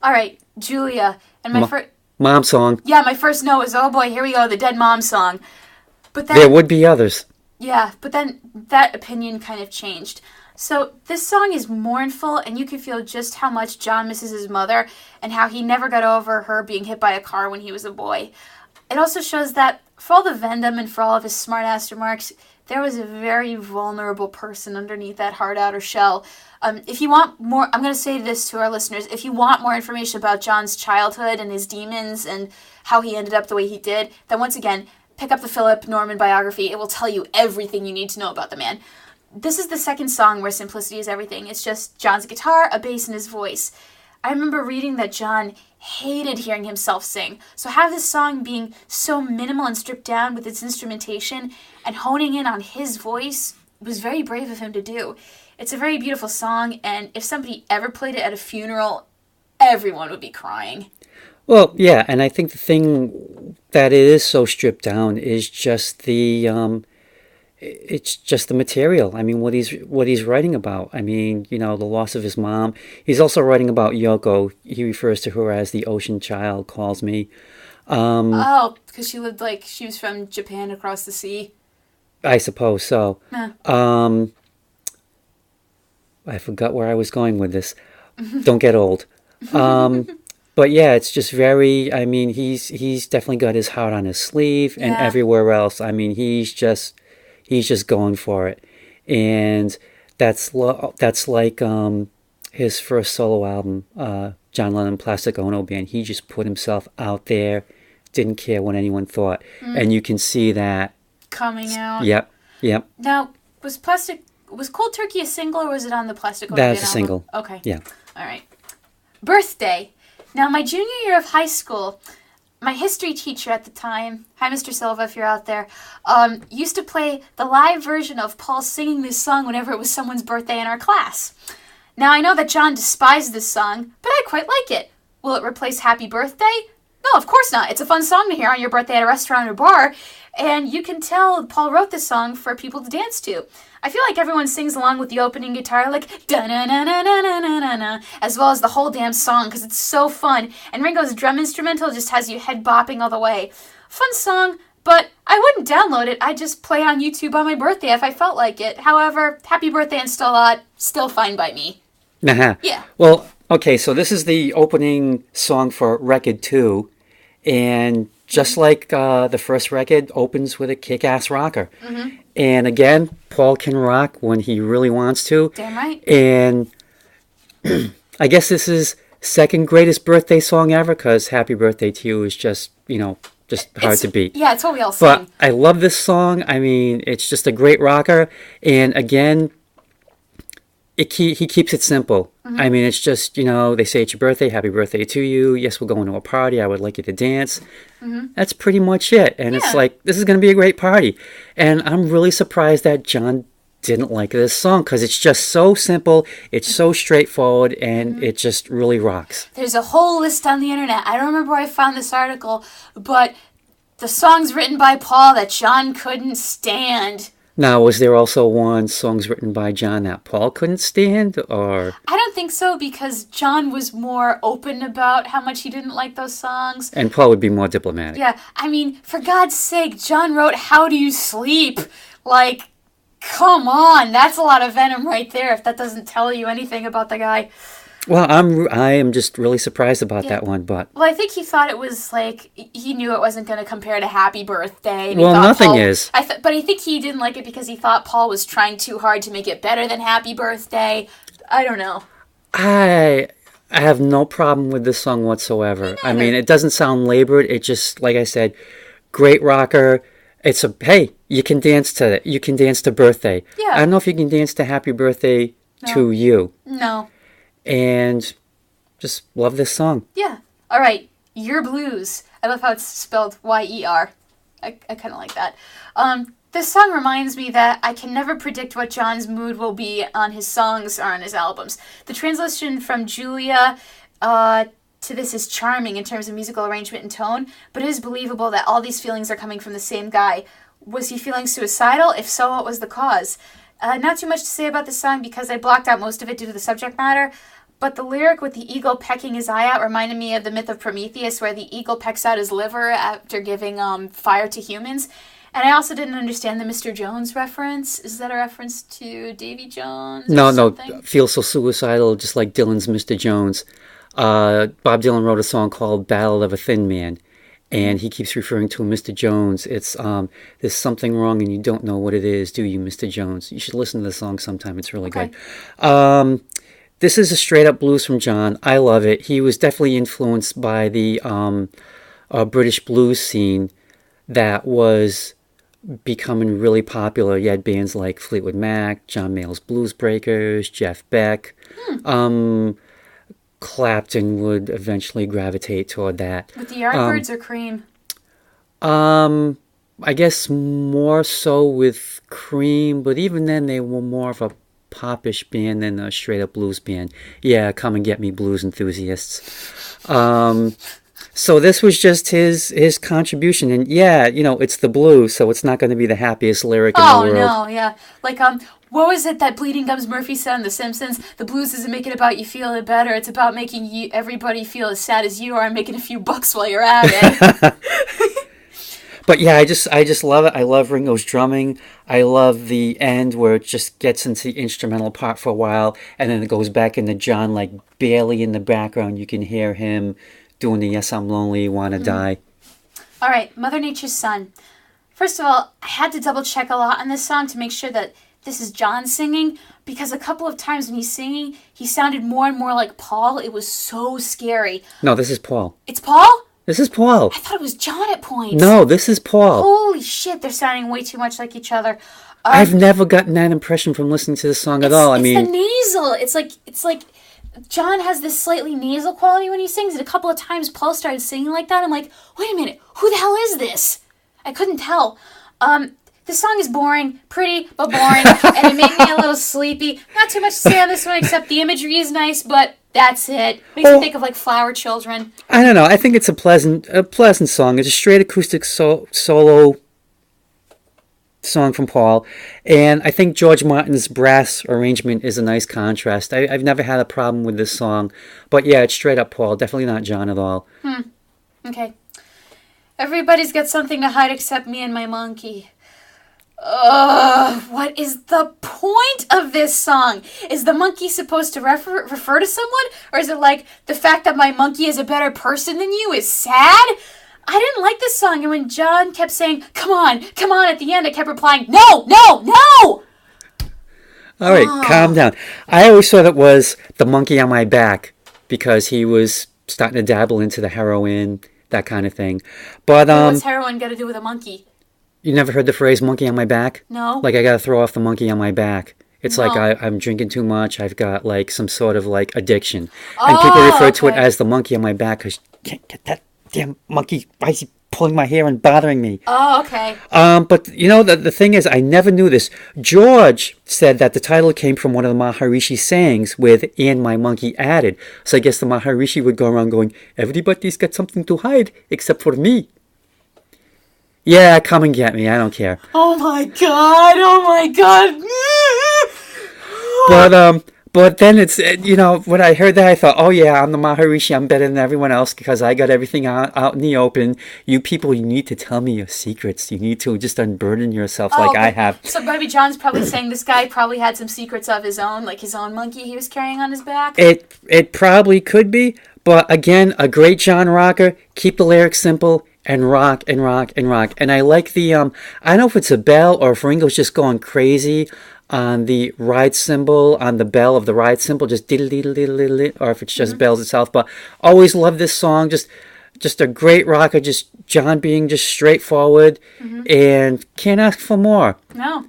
All right, Julia. And my first... Mom song. Yeah, my first note was, oh boy, here we go, the Dead Mom song. But then... There would be others. Yeah, but then that opinion kind of changed. So this song is mournful, and you can feel just how much John misses his mother and how he never got over her being hit by a car when he was a boy. It also shows that for all the Vendom and for all of his smart-ass remarks, there was a very vulnerable person underneath that hard outer shell. If you want more, I'm going to say this to our listeners, if you want more information about John's childhood and his demons and how he ended up the way he did, then once again, pick up the Philip Norman biography. It will tell you everything you need to know about the man. This is the second song where simplicity is everything. It's just John's guitar, a bass, and his voice. I remember reading that John hated hearing himself sing. So have this song being so minimal and stripped down with its instrumentation and honing in on his voice was very brave of him to do. It's a very beautiful song, and if somebody ever played it at a funeral, everyone would be crying. Well, yeah, and I think the thing that it is so stripped down is just it's just the material. I mean, what he's writing about. I mean, the loss of his mom. He's also writing about Yoko. He refers to her as the ocean child, calls me. Because she was from Japan across the sea. I suppose so. Huh. I forgot where I was going with this. Don't get old. But yeah, it's just very, I mean, he's definitely got his heart on his sleeve, and everywhere else. I mean, he's just going for it. And that's like his first solo album, John Lennon Plastic Ono Band. He just put himself out there, didn't care what anyone thought. And you can see that coming out. Yep. Now, was Cold Turkey a single, or was it on the Plastic Ono That Band is a single. album? Okay. Yeah. All right. Birthday. Now, my junior year of high school, my history teacher at the time, hi Mr. Silva if you're out there, used to play the live version of Paul singing this song whenever it was someone's birthday in our class. Now, I know that John despised this song, but I quite like it. Will it replace Happy Birthday? No, of course not. It's a fun song to hear on your birthday at a restaurant or bar, and you can tell Paul wrote this song for people to dance to. I feel like everyone sings along with the opening guitar, like da-na-na-na-na-na-na-na, as well as the whole damn song, because it's so fun. And Ringo's drum instrumental just has you head bopping all the way. Fun song, but I wouldn't download it. I'd just play it on YouTube on my birthday if I felt like it. However, Happy Birthday and Still Hot, still fine by me. Uh-huh. Yeah. Well, okay, so this is the opening song for record 2, and just like the first record, opens with a kick-ass rocker. Mm-hmm. And again, Paul can rock when he really wants to. Damn right. And I guess this is second greatest birthday song ever, because Happy Birthday to You is just hard to beat. Yeah, it's what we all sing. But I love this song. I mean, it's just a great rocker. And again, he keeps it simple. Mm-hmm. I mean, it's just, they say it's your birthday, happy birthday to you. Yes, we're going to a party. I would like you to dance. Mm-hmm. That's pretty much it. And it's like, this is going to be a great party. And I'm really surprised that John didn't like this song, because it's just so simple. It's so straightforward, and it just really rocks. There's a whole list on the internet. I don't remember where I found this article, but the songs written by Paul that John couldn't stand. Now, was there also songs written by John that Paul couldn't stand, or? I don't think so, because John was more open about how much he didn't like those songs. And Paul would be more diplomatic. Yeah, I mean, for God's sake, John wrote How Do You Sleep? Like, come on, that's a lot of venom right there, if that doesn't tell you anything about the guy. Well, I am just really surprised about that one, but... Well, I think he thought it was, like, he knew it wasn't going to compare to Happy Birthday. Well, nothing is. But I think he didn't like it because he thought Paul was trying too hard to make it better than Happy Birthday. I don't know. I have no problem with this song whatsoever. I mean, it doesn't sound labored. It just, like I said, great rocker. It's hey, you can dance to it. You can dance to Birthday. Yeah. I don't know if you can dance to Happy Birthday to You. No. And just love this song. Yeah. All right. Your Blues. I love how it's spelled Y-E-R. I kind of like that. This song reminds me that I can never predict what John's mood will be on his songs or on his albums. The translation from Juliet to this is charming in terms of musical arrangement and tone, but it is believable that all these feelings are coming from the same guy. Was he feeling suicidal? If so, what was the cause? Not too much to say about this song because I blocked out most of it due to the subject matter, but the lyric with the eagle pecking his eye out reminded me of the myth of Prometheus, where the eagle pecks out his liver after giving fire to humans. And I also didn't understand the Mr. Jones reference. Is that a reference to Davy Jones? No, Feel So Suicidal, just like Dylan's Mr. Jones. Bob Dylan wrote a song called Battle of a Thin Man, and he keeps referring to Mr. Jones. It's there's something wrong and you don't know what it is, do you, Mr. Jones? You should listen to the song sometime. It's really good. This is a straight up blues from John. I love it. He was definitely influenced by the British blues scene that was becoming really popular. You had bands like Fleetwood Mac, John Mayall's Blues Breakers, Jeff Beck. Clapton would eventually gravitate toward that. With the Yardbirds or Cream? I guess more so with Cream, but even then they were more of a popish band than a straight up blues band. Yeah, come and get me, blues enthusiasts. So this was just his contribution, and yeah, it's the blues, so it's not going to be the happiest lyric in the world. Oh no, yeah, like what was it that Bleeding Gums Murphy said on The Simpsons? The blues isn't making it about you feeling better; it's about making everybody feel as sad as you are and making a few bucks while you're at it. But yeah, I just love it. I love Ringo's drumming. I love the end where it just gets into the instrumental part for a while, and then it goes back into John, like barely in the background. You can hear him doing the Yes, I'm Lonely, Wanna Die. All right, Mother Nature's Son. First of all, I had to double check a lot on this song to make sure that this is John singing, because a couple of times when he's singing, he sounded more and more like Paul. It was so scary. No, this is Paul. It's Paul? This is Paul. I thought it was John at points. No, this is Paul. Holy shit, they're sounding way too much like each other. I've never gotten that impression from listening to this song at all. It's the nasal. It's like John has this slightly nasal quality when he sings. And a couple of times Paul started singing like that. I'm like, wait a minute, who the hell is this? I couldn't tell. This song is boring, pretty, but boring, and it made me a little sleepy. Not too much to say on this one, except the imagery is nice, but that's it. Makes me think of like Flower Children. I don't know. I think it's a pleasant song. It's a straight acoustic solo song from Paul, and I think George Martin's brass arrangement is a nice contrast. I've never had a problem with this song, but yeah, it's straight up Paul. Definitely not John at all. Okay. Everybody's got something to hide except me and my monkey. What is the point of this song? Is the monkey supposed to refer to someone? Or is it like, the fact that my monkey is a better person than you is sad? I didn't like this song, and when John kept saying, come on, at the end, I kept replying, no! All right, calm down. I always thought it was the monkey on my back, because he was starting to dabble into the heroin, that kind of thing. But what's heroin got to do with a monkey? You never heard the phrase monkey on my back? No. Like, I gotta throw off the monkey on my back. It's like I'm drinking too much. I've got like some sort of like addiction. And people refer to it as the monkey on my back because you can't get that damn monkey. Why is he pulling my hair and bothering me? Oh, okay. But the thing is, I never knew this. George said that the title came from one of the Maharishi sayings with "and my monkey" added. So I guess the Maharishi would go around going, everybody's got something to hide except for me. Yeah, come and get me. I don't care. Oh my god. But then it's, when I heard that, I thought, oh yeah, I'm the Maharishi. I'm better than everyone else because I got everything out in the open. You people, you need to tell me your secrets. You need to just unburden yourself like I have. So Baby John's probably saying this guy probably had some secrets of his own, like his own monkey he was carrying on his back? It probably could be. But again, a great John rocker. Keep the lyrics simple. And rock and rock and rock. And I like the, I don't know if it's a bell or if Ringo's just going crazy on the ride cymbal, on the bell of the ride cymbal, just diddle diddle diddle diddle, or if it's just bells itself. But always love this song. Just a great rocker. Just John being just straightforward and can't ask for more. No.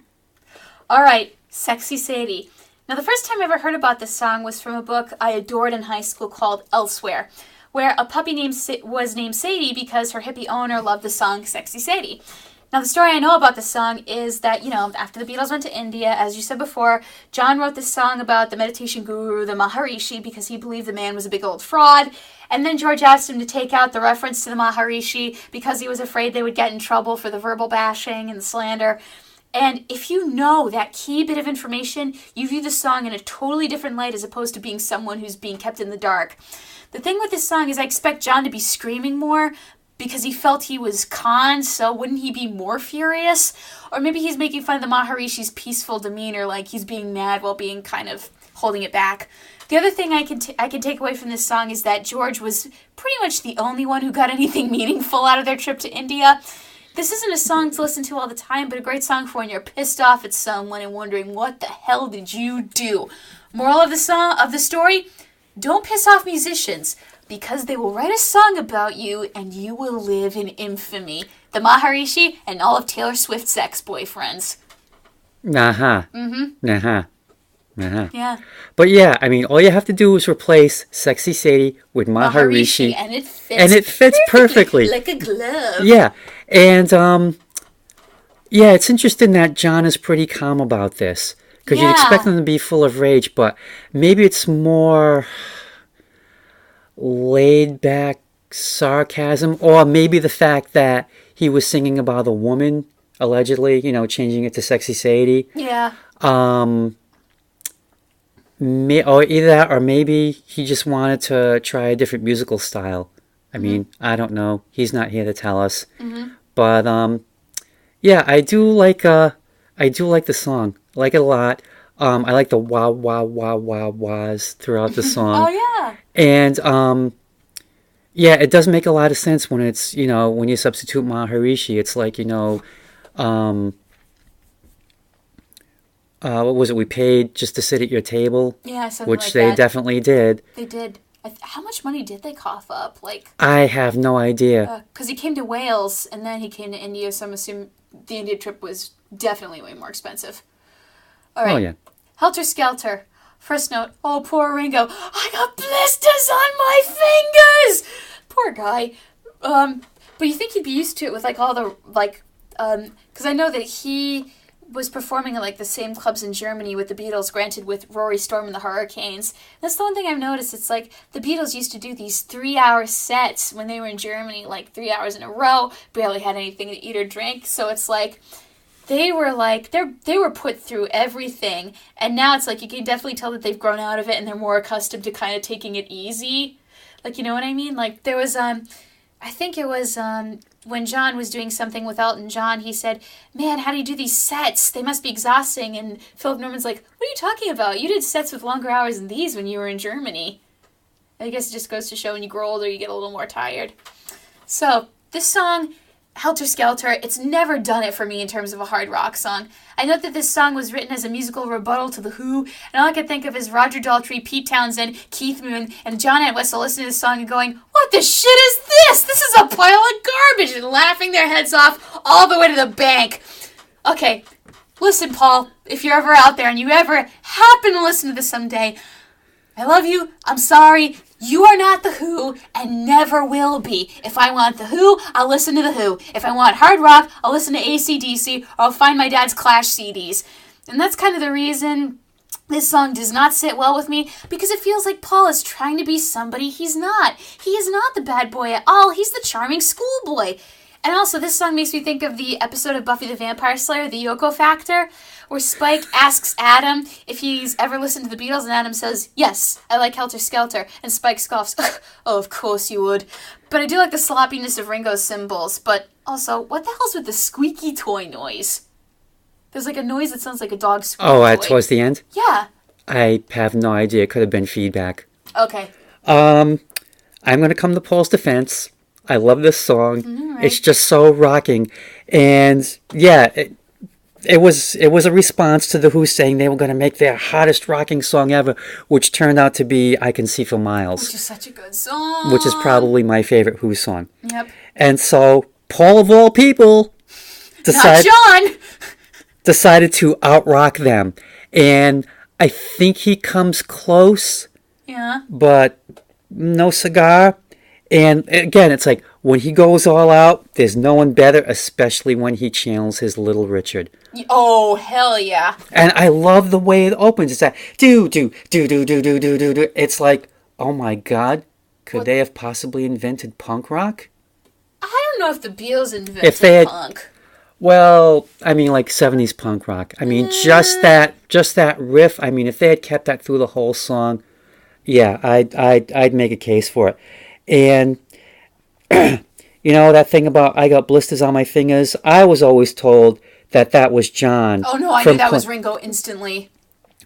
All right, Sexy Sadie. Now, the first time I ever heard about this song was from a book I adored in high school called Elsewhere, where a puppy was named Sadie because her hippie owner loved the song Sexy Sadie. Now, the story I know about this song is that, after the Beatles went to India, as you said before, John wrote this song about the meditation guru, the Maharishi, because he believed the man was a big old fraud. And then George asked him to take out the reference to the Maharishi because he was afraid they would get in trouble for the verbal bashing and the slander. And if you know that key bit of information, you view the song in a totally different light as opposed to being someone who's being kept in the dark. The thing with this song is I expect John to be screaming more, because he felt he was Khan, so wouldn't he be more furious? Or maybe he's making fun of the Maharishi's peaceful demeanor, like he's being mad while being kind of holding it back. The other thing I can take away from this song is that George was pretty much the only one who got anything meaningful out of their trip to India. This isn't a song to listen to all the time, but a great song for when you're pissed off at someone and wondering, what the hell did you do? Moral of the story, don't piss off musicians, because they will write a song about you and you will live in infamy. The Maharishi and all of Taylor Swift's ex-boyfriends. Uh-huh. Mm-hmm. Uh-huh. Uh-huh. Yeah. But yeah, I mean, all you have to do is replace Sexy Sadie with Maharishi. And it fits perfectly. Like a glove. Yeah. And, yeah, it's interesting that John is pretty calm about this. Because you'd expect him to be full of rage, but maybe it's more laid-back sarcasm, or maybe the fact that he was singing about a woman, allegedly, changing it to Sexy Sadie. Yeah. Or either that, or maybe he just wanted to try a different musical style. I mean, I don't know. He's not here to tell us. Mm-hmm. But yeah, I do like the song. I like it a lot. I like the wah wah wah wah wahs throughout the song. Oh yeah. And yeah, it does make a lot of sense when it's when you substitute Maharishi. It's like what was it? We paid just to sit at your table. Yeah, something which like they that. definitely did. They did. How much money did they cough up? I have no idea. Because he came to Wales and then he came to India, so I'm assuming the India trip was definitely way more expensive. All right. Oh yeah. Helter Skelter. First note. Oh, poor Ringo. I got blisters on my fingers. Poor guy. But you think he'd be used to it with all the because I know that he was performing at the same clubs in Germany with the Beatles, granted with Rory Storm and the Hurricanes. That's the one thing I've noticed. It's the Beatles used to do these 3-hour sets when they were in Germany, 3 hours in a row, barely had anything to eat or drink. So it's they were put through everything, and now it's you can definitely tell that they've grown out of it and they're more accustomed to kind of taking it easy. You know what I mean? There was I think it was when John was doing something with Elton John, he said, "Man, how do you do these sets? They must be exhausting." And Philip Norman's like, "What are you talking about? You did sets with longer hours than these when you were in Germany." I guess it just goes to show when you grow older, you get a little more tired. So, this song, Helter Skelter, it's never done it for me in terms of a hard rock song. I note that this song was written as a musical rebuttal to The Who, and all I can think of is Roger Daltrey, Pete Townsend, Keith Moon, and John Entwistle listening to this song and going, "What the shit is this? This is a pile of garbage," and laughing their heads off all the way to the bank. Okay, listen, Paul, if you're ever out there and you ever happen to listen to this someday, I love you, I'm sorry, you are not The Who, and never will be. If I want The Who, I'll listen to The Who. If I want hard rock, I'll listen to AC/DC, or I'll find my dad's Clash CDs. And that's kind of the reason this song does not sit well with me, because it feels like Paul is trying to be somebody he's not. He is not the bad boy at all, he's the charming schoolboy. And also, this song makes me think of the episode of Buffy the Vampire Slayer, The Yoko Factor, where Spike asks Adam if he's ever listened to the Beatles, and Adam says, "Yes, I like Helter Skelter," and Spike scoffs, "Oh, of course you would." But I do like the sloppiness of Ringo's cymbals, but also, what the hell's with the squeaky toy noise? There's a noise that sounds like a dog squeaking. Oh, towards the end? Yeah. I have no idea. It could have been feedback. Okay. I'm going to come to Paul's defense. I love this song. Right. It's just so rocking. And yeah, it was a response to The Who saying they were going to make their hottest rocking song ever, which turned out to be I Can See for Miles. Which is such a good song. Which is probably my favorite Who song. Yep. And so Paul, of all people, Not John! decided to out-rock them. And I think he comes close. Yeah. But no cigar. And again, it's when he goes all out, there's no one better, especially when he channels his Little Richard. Oh, hell yeah. And I love the way it opens. It's that do, do, do, do, do, do, do, do, do. It's oh my God, could they have possibly invented punk rock? I don't know if the Beatles invented punk. Well, I mean, 70s punk rock. I mean, just that riff. I mean, if they had kept that through the whole song, yeah, I'd make a case for it. And You know that thing about I got blisters on my fingers? I was always told that was John. Oh, no, I knew that was Ringo instantly.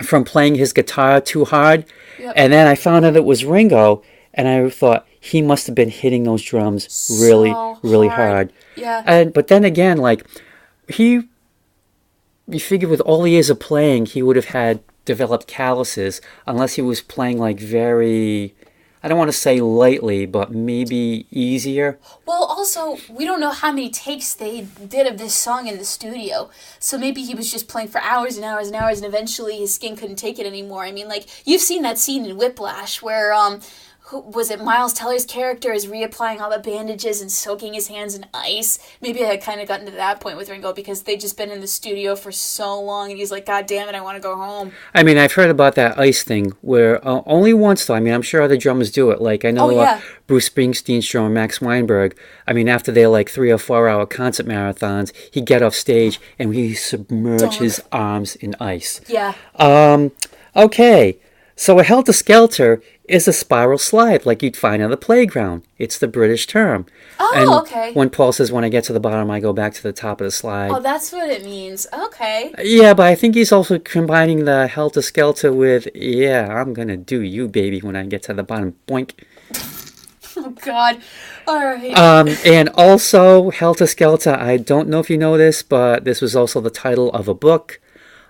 From playing his guitar too hard. Yep. And then I found out it was Ringo, and I thought he must have been hitting those drums really, really hard. Yeah. But then again, like, you figure with all the years of playing, he would have had developed calluses, unless he was playing like very, I don't want to say lightly, but maybe easier. Well, also, we don't know how many takes they did of this song in the studio. So maybe he was just playing for hours and hours and hours, and eventually his skin couldn't take it anymore. I mean, like, you've seen that scene in Whiplash where, was it Miles Teller's character is reapplying all the bandages and soaking his hands in ice? Maybe I had kind of gotten to that point with Ringo because they'd just been in the studio for so long, and he's like, God damn it, I want to go home. I mean, I've heard about that ice thing where only once, though. I mean, I'm sure other drummers do it. Like, I know Bruce Springsteen's drummer, Max Weinberg, I mean, after their like 3 or 4 hour concert marathons, he'd get off stage and he'd submerge his arms in ice. Yeah. Okay, so a helter-skelter is a spiral slide like you'd find on the playground. It's the British term. Oh, and okay. When Paul says, when I get to the bottom, I go back to the top of the slide. Oh, that's what it means. Okay. Yeah, but I think he's also combining the helter-skelter with, yeah, I'm going to do you, baby, when I get to the bottom. Boink. Oh, God. All right. And also, helter-skelter, I don't know if you know this, but this was also the title of a book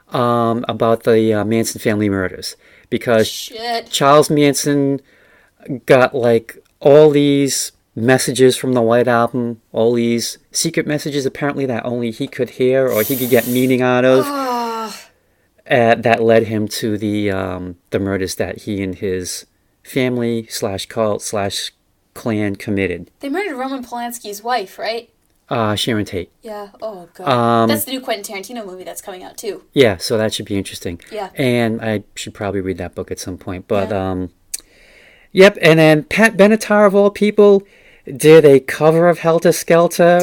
about the Manson family murders. Because Charles Manson got like all these messages from the White Album, all these secret messages apparently that only he could hear or he could get meaning out of, that led him to the murders that he and his family / cult / clan committed. They murdered Roman Polanski's wife, right? Sharon Tate. Yeah. Oh, God. That's the new Quentin Tarantino movie that's coming out, too. Yeah, so that should be interesting. Yeah. And I should probably read that book at some point. But, yep. And then Pat Benatar, of all people, did a cover of Helter Skelter,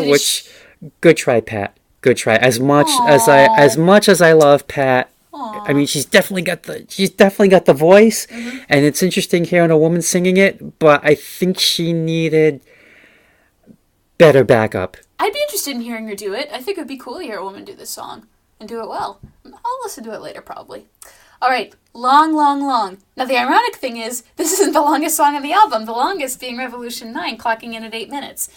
good try, Pat. Good try. As much as I love Pat, I mean, she's definitely got the voice, and it's interesting hearing a woman singing it, but I think she needed better backup. I'd be interested in hearing her do it. I think it would be cool to hear a woman do this song and do it well. I'll listen to it later, probably. All right, Long, Long, Long. Now, the ironic thing is, this isn't the longest song on the album, the longest being Revolution 9, clocking in at 8 minutes.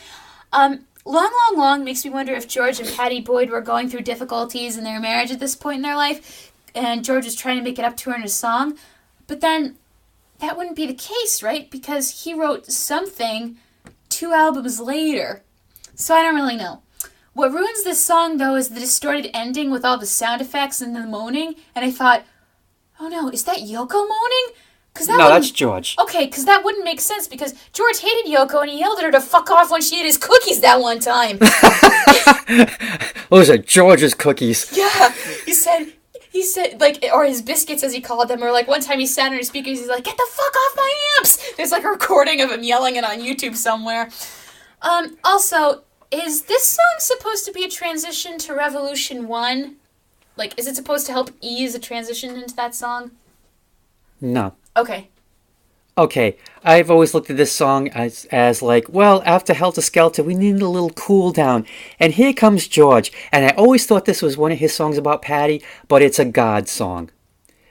Long, Long, Long makes me wonder if George and Pattie Boyd were going through difficulties in their marriage at this point in their life, and George was trying to make it up to her in a song. But then, that wouldn't be the case, right? Because he wrote Something 2 albums later. So I don't really know. What ruins this song, though, is the distorted ending with all the sound effects and the moaning. And I thought, oh no, is that Yoko moaning? No, that's George. Okay, because that wouldn't make sense, because George hated Yoko and he yelled at her to fuck off when she ate his cookies that one time. Those are George's cookies. Yeah, he said, like, or his biscuits, as he called them, or like one time he sat on his speakers, he's like, get the fuck off my amps! There's like a recording of him yelling it on YouTube somewhere. Also, is this song supposed to be a transition to Revolution 1? Like, is it supposed to help ease a transition into that song? No. Okay. Okay, I've always looked at this song as like, well, after Helter Skelter, we needed a little cool down. And here comes George. And I always thought this was one of his songs about Patty, but it's a God song.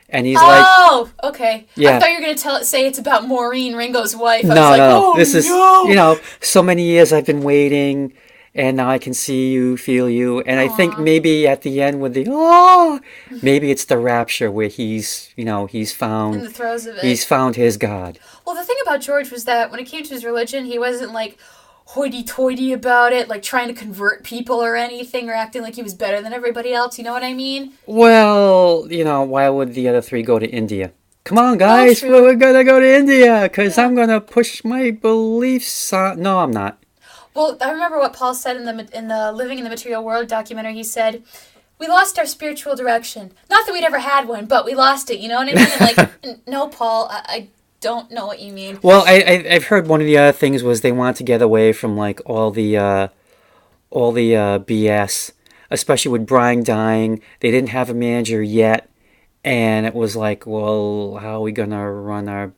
And he's oh, okay. Yeah. I thought you were going to say it's about Maureen, Ringo's wife. No. This is, so many years I've been waiting, and now I can see you, feel you. And I think maybe at the end with the, maybe it's the rapture where he's found. In the throes of it. He's found his God. Well, the thing about George was that when it came to his religion, he wasn't like hoity-toity about it, like trying to convert people or anything, or acting like he was better than everybody else, you know what I mean? Well, why would the other 3 go to India? Come on, guys, we're gonna go to India, because I'm gonna push my beliefs on... No, I'm not. Well, I remember what Paul said in the Living in the Material World documentary. He said, we lost our spiritual direction. Not that we'd ever had one, but we lost it, you know what I mean? And like, no, Paul, I don't know what you mean. Well, I've heard one of the other things was they wanted to get away from like all the BS, especially with Brian dying. They didn't have a manager yet, and it was like, well, how are we gonna run our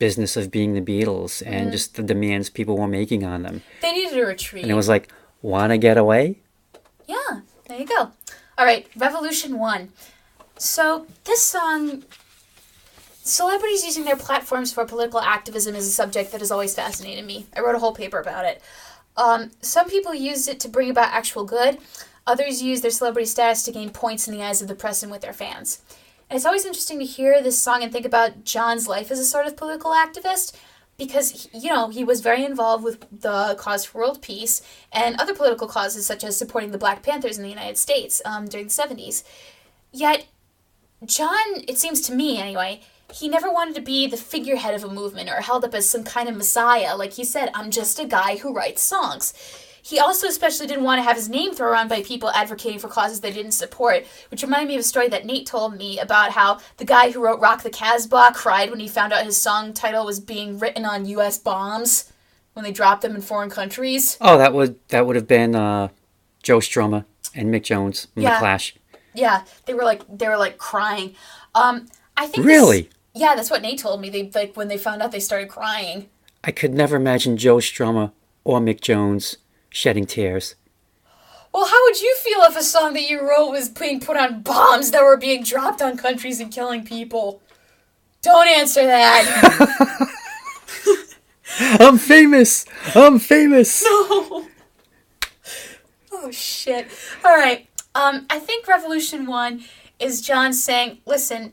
business of being the Beatles and just the demands people were making on them. They needed a retreat. And it was like, wanna get away? Yeah, there you go. All right, Revolution 1. So this song, celebrities using their platforms for political activism is a subject that has always fascinated me. I wrote a whole paper about it. Some people use it to bring about actual good. Others use their celebrity status to gain points in the eyes of the press and with their fans. And it's always interesting to hear this song and think about John's life as a sort of political activist because, he was very involved with the cause for world peace and other political causes such as supporting the Black Panthers in the United States during the 70s. Yet, John, it seems to me anyway, he never wanted to be the figurehead of a movement or held up as some kind of messiah. Like he said, I'm just a guy who writes songs. He also especially didn't want to have his name thrown around by people advocating for causes they didn't support, which reminded me of a story that Nate told me about how the guy who wrote Rock the Casbah cried when he found out his song title was being written on U.S. bombs when they dropped them in foreign countries. Oh, that would have been Joe Strummer and Mick Jones from The Clash. Yeah, they were like crying. I think really. Yeah, that's what Nate told me. They when they found out, they started crying. I could never imagine Joe Strummer or Mick Jones shedding tears. Well, how would you feel if a song that you wrote was being put on bombs that were being dropped on countries and killing people? Don't answer that. I'm famous. No. Oh, shit. All right. I think Revolution 1 is John saying, listen,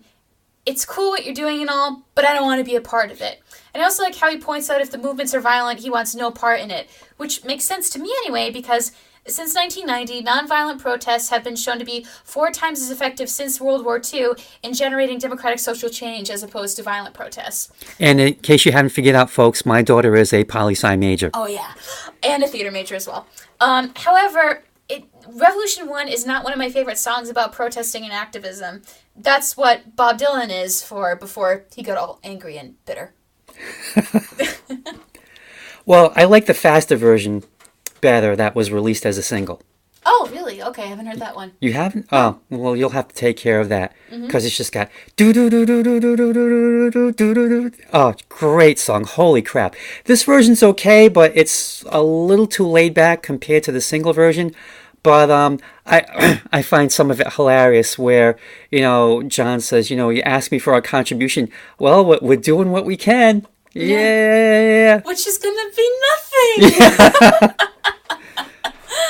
it's cool what you're doing and all, but I don't want to be a part of it. And I also like how he points out if the movements are violent, he wants no part in it, which makes sense to me anyway, because since 1990, nonviolent protests have been shown to be 4 times as effective since World War II in generating democratic social change as opposed to violent protests. And in case you haven't figured out, folks, my daughter is a poli-sci major. Oh, yeah. And a theater major as well. However, Revolution 1 is not one of my favorite songs about protesting and activism. That's what Bob Dylan is for before he got all angry and bitter. Well, I like the faster version better that was released as a single. Oh, really? Okay, I haven't heard that one. You haven't? Oh, well, you'll have to take care of that because it's just got do do do do do do do do do do do. Oh, great song! Holy crap! This version's okay, but it's a little too laid back compared to the single version. But I find some of it hilarious where, John says, you asked me for a contribution. Well, we're doing what we can. Yeah. Which is going to be nothing.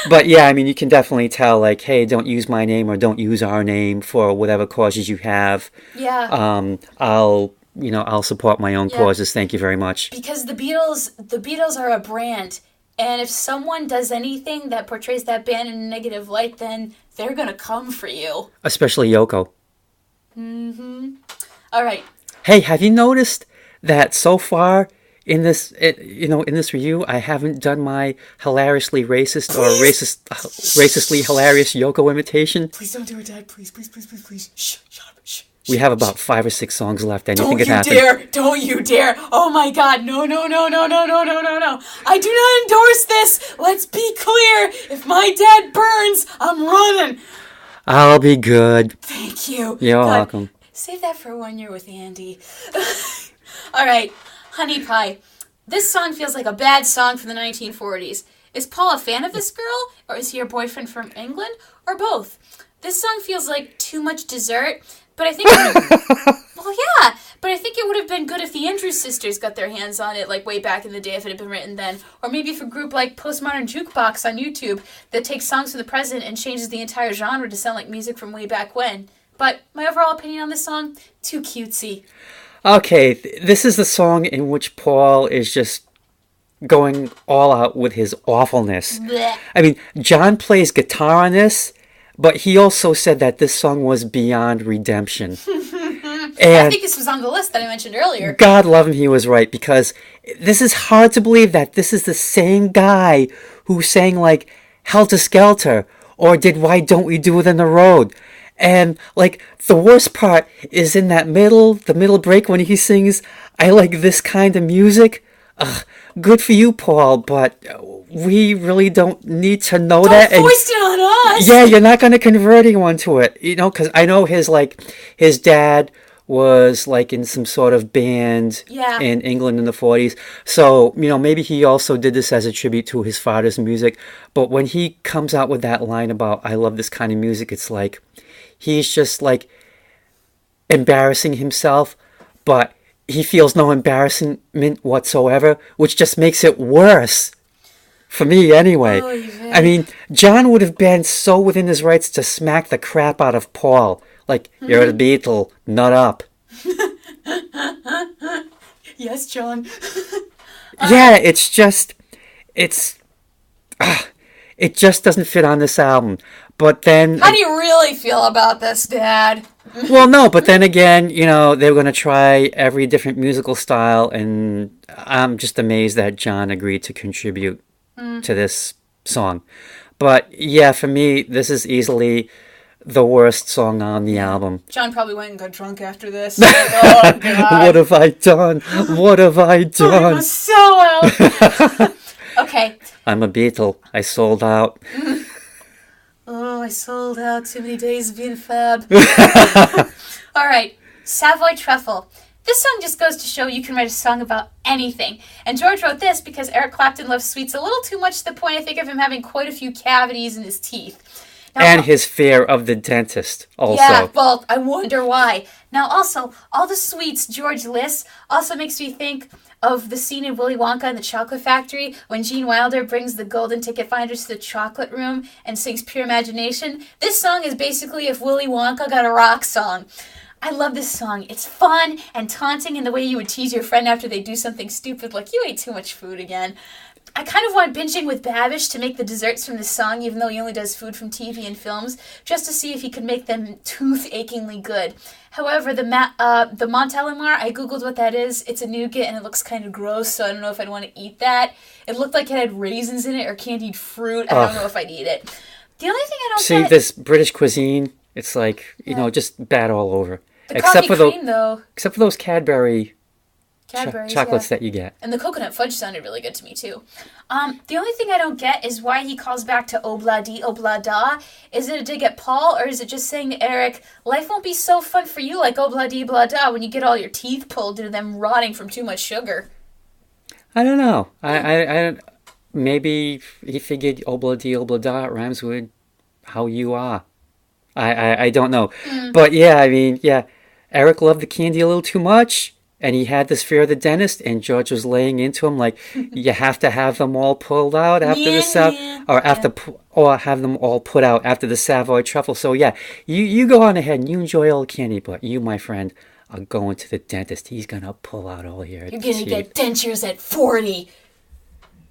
But yeah, I mean, you can definitely tell, like, hey, don't use my name or don't use our name for whatever causes you have. Yeah. I'll support my own causes. Thank you very much. Because the Beatles are a brand. And if someone does anything that portrays that band in a negative light, then they're going to come for you. Especially Yoko. Mm-hmm. All right. Hey, have you noticed that so far in this, in this review, I haven't done my hilariously racist or racistly hilarious Yoko imitation? Please don't do it, Dad. Please. Shh, shut up. Shh. We have about 5 or 6 songs left. Anything could happen. Don't you dare. Oh my God. No. I do not endorse this. Let's be clear. If my dad burns, I'm running. I'll be good. Thank you. You're welcome. Save that for 1 year with Andy. All right. Honey Pie. This song feels like a bad song from the 1940s. Is Paul a fan of this girl? Or is he her boyfriend from England? Or both? This song feels like too much dessert. But I think it would have been good if the Andrews Sisters got their hands on it, like way back in the day if it had been written then. Or maybe if a group like Postmodern Jukebox on YouTube that takes songs from the present and changes the entire genre to sound like music from way back when. But my overall opinion on this song, too cutesy. Okay, this is the song in which Paul is just going all out with his awfulness. Blech. I mean, John plays guitar on this, but he also said that this song was beyond redemption. And I think this was on the list that I mentioned earlier. God love him, he was right, because this is hard to believe that this is the same guy who sang, like, Helter Skelter, or did Why Don't We Do It in the Road. And, like, the worst part is in the middle break when he sings, I like this kind of music. Ugh, good for you, Paul, but we really don't need to know that. Don't foist it on us! Yeah, you're not going to convert anyone to it, because I know his dad was like in some sort of band in England in the 40s. So, maybe he also did this as a tribute to his father's music. But when he comes out with that line about, I love this kind of music, it's like he's just like embarrassing himself, but he feels no embarrassment whatsoever, which just makes it worse. For me, anyway. I mean, John would have been so within his rights to smack the crap out of Paul. Like, you're a Beatle, nut up. Yes, John. Yeah, it just doesn't fit on this album. But then... How do you really feel about this, Dad? Well, no, but then again, they were going to try every different musical style, and I'm just amazed that John agreed to contribute to this song. But yeah, for me, this is easily the worst song on the album. John probably went and got drunk after this. Oh, God. What have I done? What have I done? I was so out. Okay. I'm a Beatle. I sold out. Oh, I sold out. Too many days of being fab. All right. Savoy Truffle. This song just goes to show you can write a song about anything. And George wrote this because Eric Clapton loves sweets a little too much to the point, I think, of him having quite a few cavities in his teeth. Now, and his fear of the dentist also. Yeah, well, I wonder why. Now, also, all the sweets George lists also makes me think of the scene in Willy Wonka and the Chocolate Factory when Gene Wilder brings the golden ticket finders to the chocolate room and sings Pure Imagination. This song is basically if Willy Wonka got a rock song. I love this song. It's fun and taunting in the way you would tease your friend after they do something stupid, like you ate too much food again. I kind of want Binging with Babish to make the desserts from this song, even though he only does food from TV and films, just to see if he could make them tooth-achingly good. However, the Montelimar, I googled what that is. It's a nougat and it looks kind of gross, so I don't know if I'd want to eat that. It looked like it had raisins in it or candied fruit. I don't know if I'd eat it. The only thing I don't See, this British cuisine, it's like, just bad all over. Except for those Cadbury chocolates that you get. And the coconut fudge sounded really good to me, too. The only thing I don't get is why he calls back to Obla-dee, Obla-da. Is it a dig at Paul, or is it just saying to Eric, life won't be so fun for you like Obla-dee, Obla-da when you get all your teeth pulled due to them rotting from too much sugar? I don't know. I maybe he figured Obla-dee, Obla-da rhymes with how you are. I don't know. But yeah, I mean, yeah, Eric loved the candy a little too much, and he had this fear of the dentist, and George was laying into him like, you have to have them all pulled out after or have them all put out after the Savoy Truffle. So yeah, you go on ahead and you enjoy all the candy, but you, my friend, are going to the dentist. He's gonna pull out all your teeth. You're gonna get dentures at 40.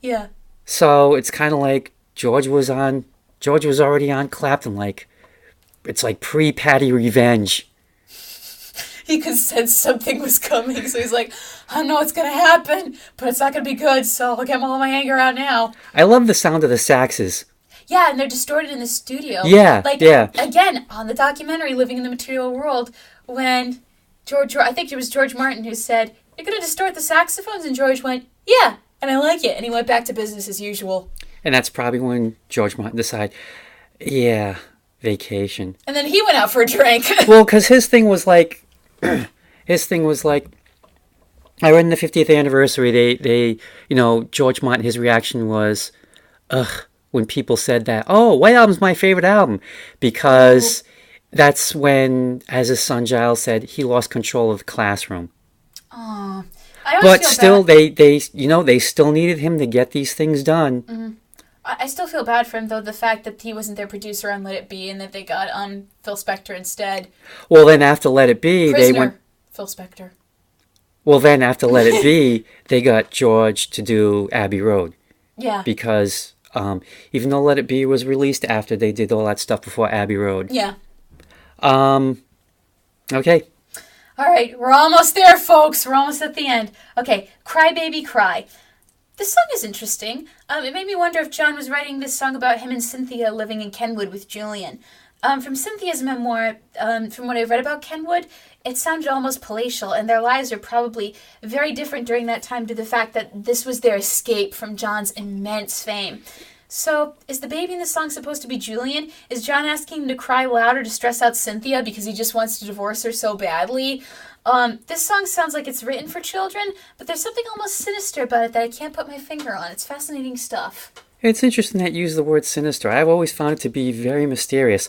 Yeah. So it's kind of like George was already on Clapton, like, it's like pre-Patty revenge. He could sense something was coming, so he's like, I don't know what's going to happen, but it's not going to be good, so I'll get all my anger out now. I love the sound of the saxes. Yeah, and they're distorted in the studio. Yeah, Again, on the documentary Living in the Material World, when I think it was George Martin who said, you're going to distort the saxophones? And George went, yeah, and I like it. And he went back to business as usual. And that's probably when George Martin decided, yeah, vacation. And then he went out for a drink. Well, because his thing was like, I read in the 50th anniversary, they George Martin, his reaction was, ugh, when people said that, oh, White Album's my favorite album, because that's when, as his son Giles said, he lost control of the classroom. Oh, but still, they still needed him to get these things done. Mm-hmm. I still feel bad for him, though, the fact that he wasn't their producer on Let It Be and that they got Phil Spector instead. Well, then after Let It Be, Prisoner, they went... Phil Spector. Well, then after Let It Be, they got George to do Abbey Road. Yeah. Because even though Let It Be was released after they did all that stuff before Abbey Road. Yeah. Okay. All right, we're almost there, folks. We're almost at the end. Okay, Cry Baby Cry. This song is interesting. It made me wonder if John was writing this song about him and Cynthia living in Kenwood with Julian. From Cynthia's memoir, from what I've read about Kenwood, it sounded almost palatial, and their lives are probably very different during that time due to the fact that this was their escape from John's immense fame. So, is the baby in the song supposed to be Julian? Is John asking him to cry louder to stress out Cynthia because he just wants to divorce her so badly? This song sounds like it's written for children, but there's something almost sinister about it that I can't put my finger on. It's fascinating stuff. It's interesting that you use the word sinister. I've always found it to be very mysterious.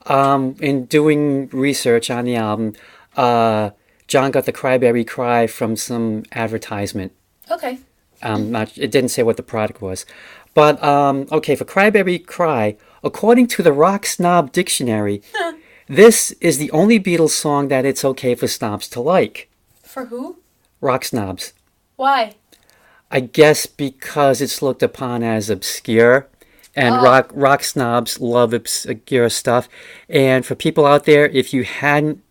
In doing research on the album, John got the Crybaby Cry from some advertisement. Okay. It didn't say what the product was. But, okay, for Crybaby Cry, according to the Rock Snob Dictionary, this is the only Beatles song that it's okay for snobs to like. For who? Rock snobs. Why? I guess because it's looked upon as obscure, and rock snobs love obscure stuff. And for people out there, if you haven't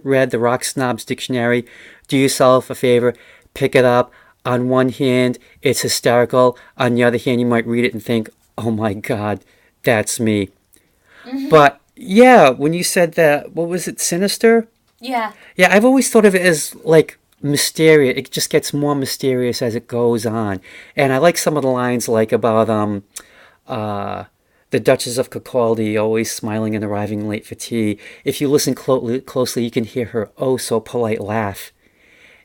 read the Rock Snobs Dictionary, do yourself a favor, pick it up. On one hand, it's hysterical. On the other hand, you might read it and think, "Oh my God, that's me." Mm-hmm. But yeah, when you said that, what was it, sinister? Yeah. Yeah, I've always thought of it as like mysterious. It just gets more mysterious as it goes on. And I like some of the lines like about the Duchess of Kirkcaldy always smiling and arriving late for tea. If you listen closely, you can hear her oh so polite laugh.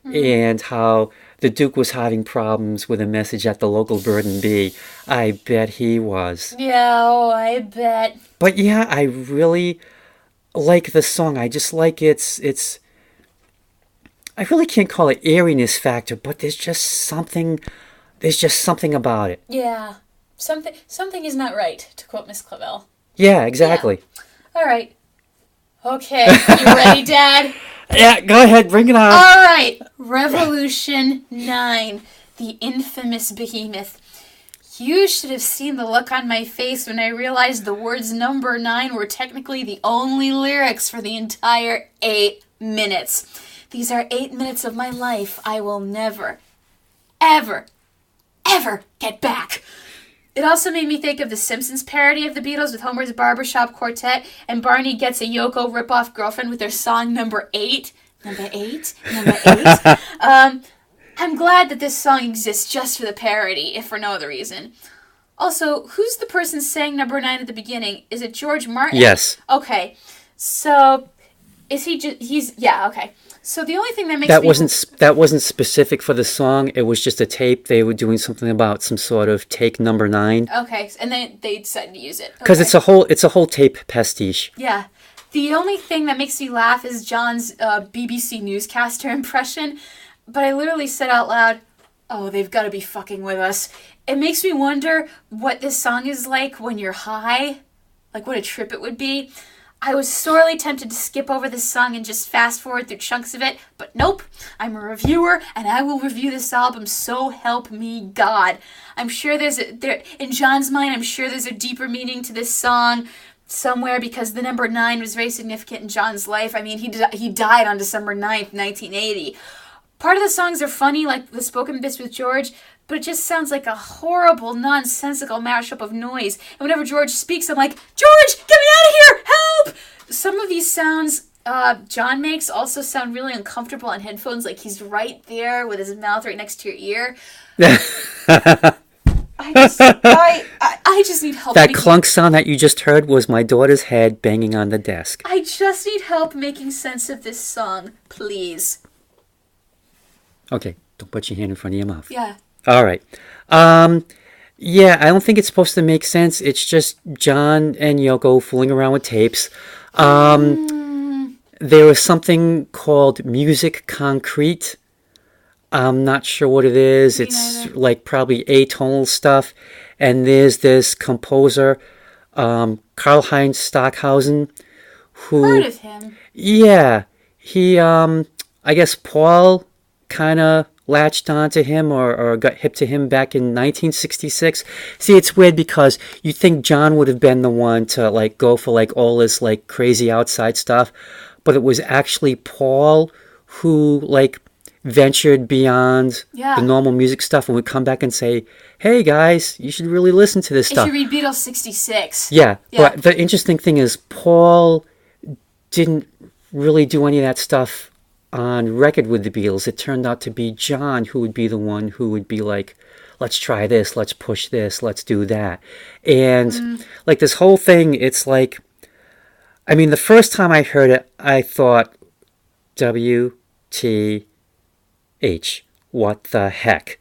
Mm-hmm. And how the Duke was having problems with a message at the local bird and bee. I bet he was. Yeah, I bet. But yeah, I really like the song. I just like its I really can't call it eeriness factor, but there's just something about it. Yeah. Something is not right, to quote Miss Clavel. Yeah, exactly. Yeah. All right. Okay, you ready, Dad? Yeah, go ahead, bring it on. All right, Revolution 9, the infamous behemoth. You should have seen the look on my face when I realized the words number 9 were technically the only lyrics for the entire 8 minutes. These are 8 minutes of my life I will never, ever, ever get back. It also made me think of the Simpsons parody of the Beatles with Homer's Barbershop Quartet, and Barney gets a Yoko ripoff girlfriend with their song number 8. Number 8? Number 8? I'm glad that this song exists just for the parody, if for no other reason. Also, who's the person saying number 9 at the beginning? Is it George Martin? Yes. Okay. So, is he just... yeah, okay. So the only thing that makes that wasn't specific for the song. It was just a tape. They were doing something about some sort of take number 9. Okay, and then they decided to use it because it's a whole tape pastiche. Yeah, the only thing that makes me laugh is John's BBC newscaster impression. But I literally said out loud, "Oh, they've got to be fucking with us." It makes me wonder what this song is like when you're high, like what a trip it would be. I was sorely tempted to skip over this song and just fast forward through chunks of it, but nope, I'm a reviewer and I will review this album, so help me God. I'm sure in John's mind, I'm sure there's a deeper meaning to this song somewhere because the number 9 was very significant in John's life. I mean, he died on December 9th, 1980. Part of the songs are funny, like the spoken bits with George, but it just sounds like a horrible, nonsensical mashup of noise. And whenever George speaks, I'm like, "George, get me out of here! Help!" Some of these sounds John makes also sound really uncomfortable on headphones, like he's right there with his mouth right next to your ear. I just need help. That clunk sound that you just heard was my daughter's head banging on the desk. I just need help making sense of this song, please. Okay, don't put your hand in front of your mouth. Yeah. All right. Yeah, I don't think it's supposed to make sense. It's just John and Yoko fooling around with tapes. There was something called Music Concrete. I'm not sure what it is. It's like probably atonal stuff. And there's this composer, Karl-Heinz Stockhausen, who... Heard of him. Yeah. He, I guess Paul kind of latched onto him or got hip to him back in 1966. See, it's weird because you think John would have been the one to like go for like all this like crazy outside stuff, but it was actually Paul who like ventured beyond the normal music stuff and would come back and say, "Hey guys, you should really listen to this stuff." If you read Beatles 66. Yeah, but the interesting thing is Paul didn't really do any of that stuff on record with the Beatles. It turned out to be John who would be the one who would be like let's try this, let's push this, let's do that. And like this whole thing, it's like, I mean, the first time I heard it, I thought, WTH, what the heck?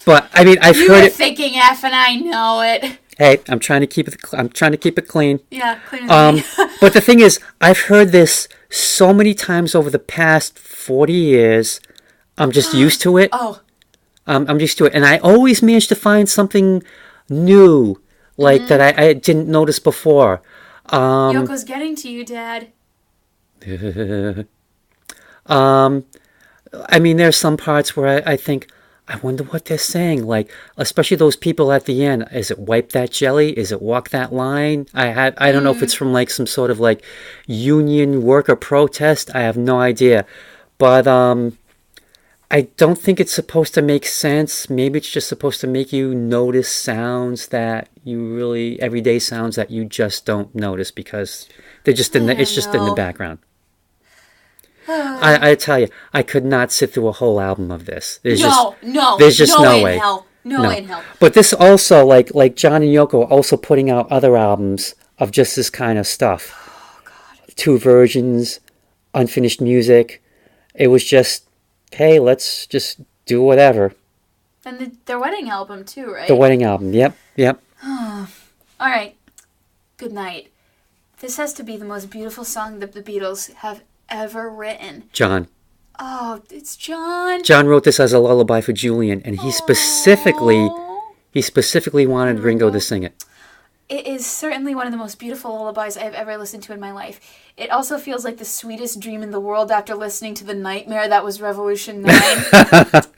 But I mean, I've you heard were it. Thinking F, and I know it. Hey, I'm trying to keep it. I'm trying to keep it clean. Yeah, cleaner than me. But the thing is, I've heard this so many times over the past 40 years. I'm just used to it. Oh. I'm used to it, and I always manage to find something new, like that I didn't notice before. Yoko's getting to you, Dad. I mean, there's some parts where I think, I wonder what they're saying. Like, especially those people at the end. Is it wipe that jelly? Is it walk that line? I don't know if it's from like some sort of like union worker protest. I have no idea. But I don't think it's supposed to make sense. Maybe it's just supposed to make you notice sounds that you really, everyday sounds that you just don't notice because they're just in the, it's just in the background. I tell you, I could not sit through a whole album of this. There's just no way. Hell. No way in hell. But this also, like John and Yoko are also putting out other albums of just this kind of stuff. Oh, God. 2 versions, unfinished music. It was just, hey, let's just do whatever. And their wedding album, too, right? The wedding album, yep. All right. Good night. This has to be the most beautiful song that the Beatles have ever written. John. Oh, it's John. John wrote this as a lullaby for Juliet, and he specifically wanted Ringo to sing it. It is certainly one of the most beautiful lullabies I have ever listened to in my life. It also feels like the sweetest dream in the world after listening to the nightmare that was Revolution 9.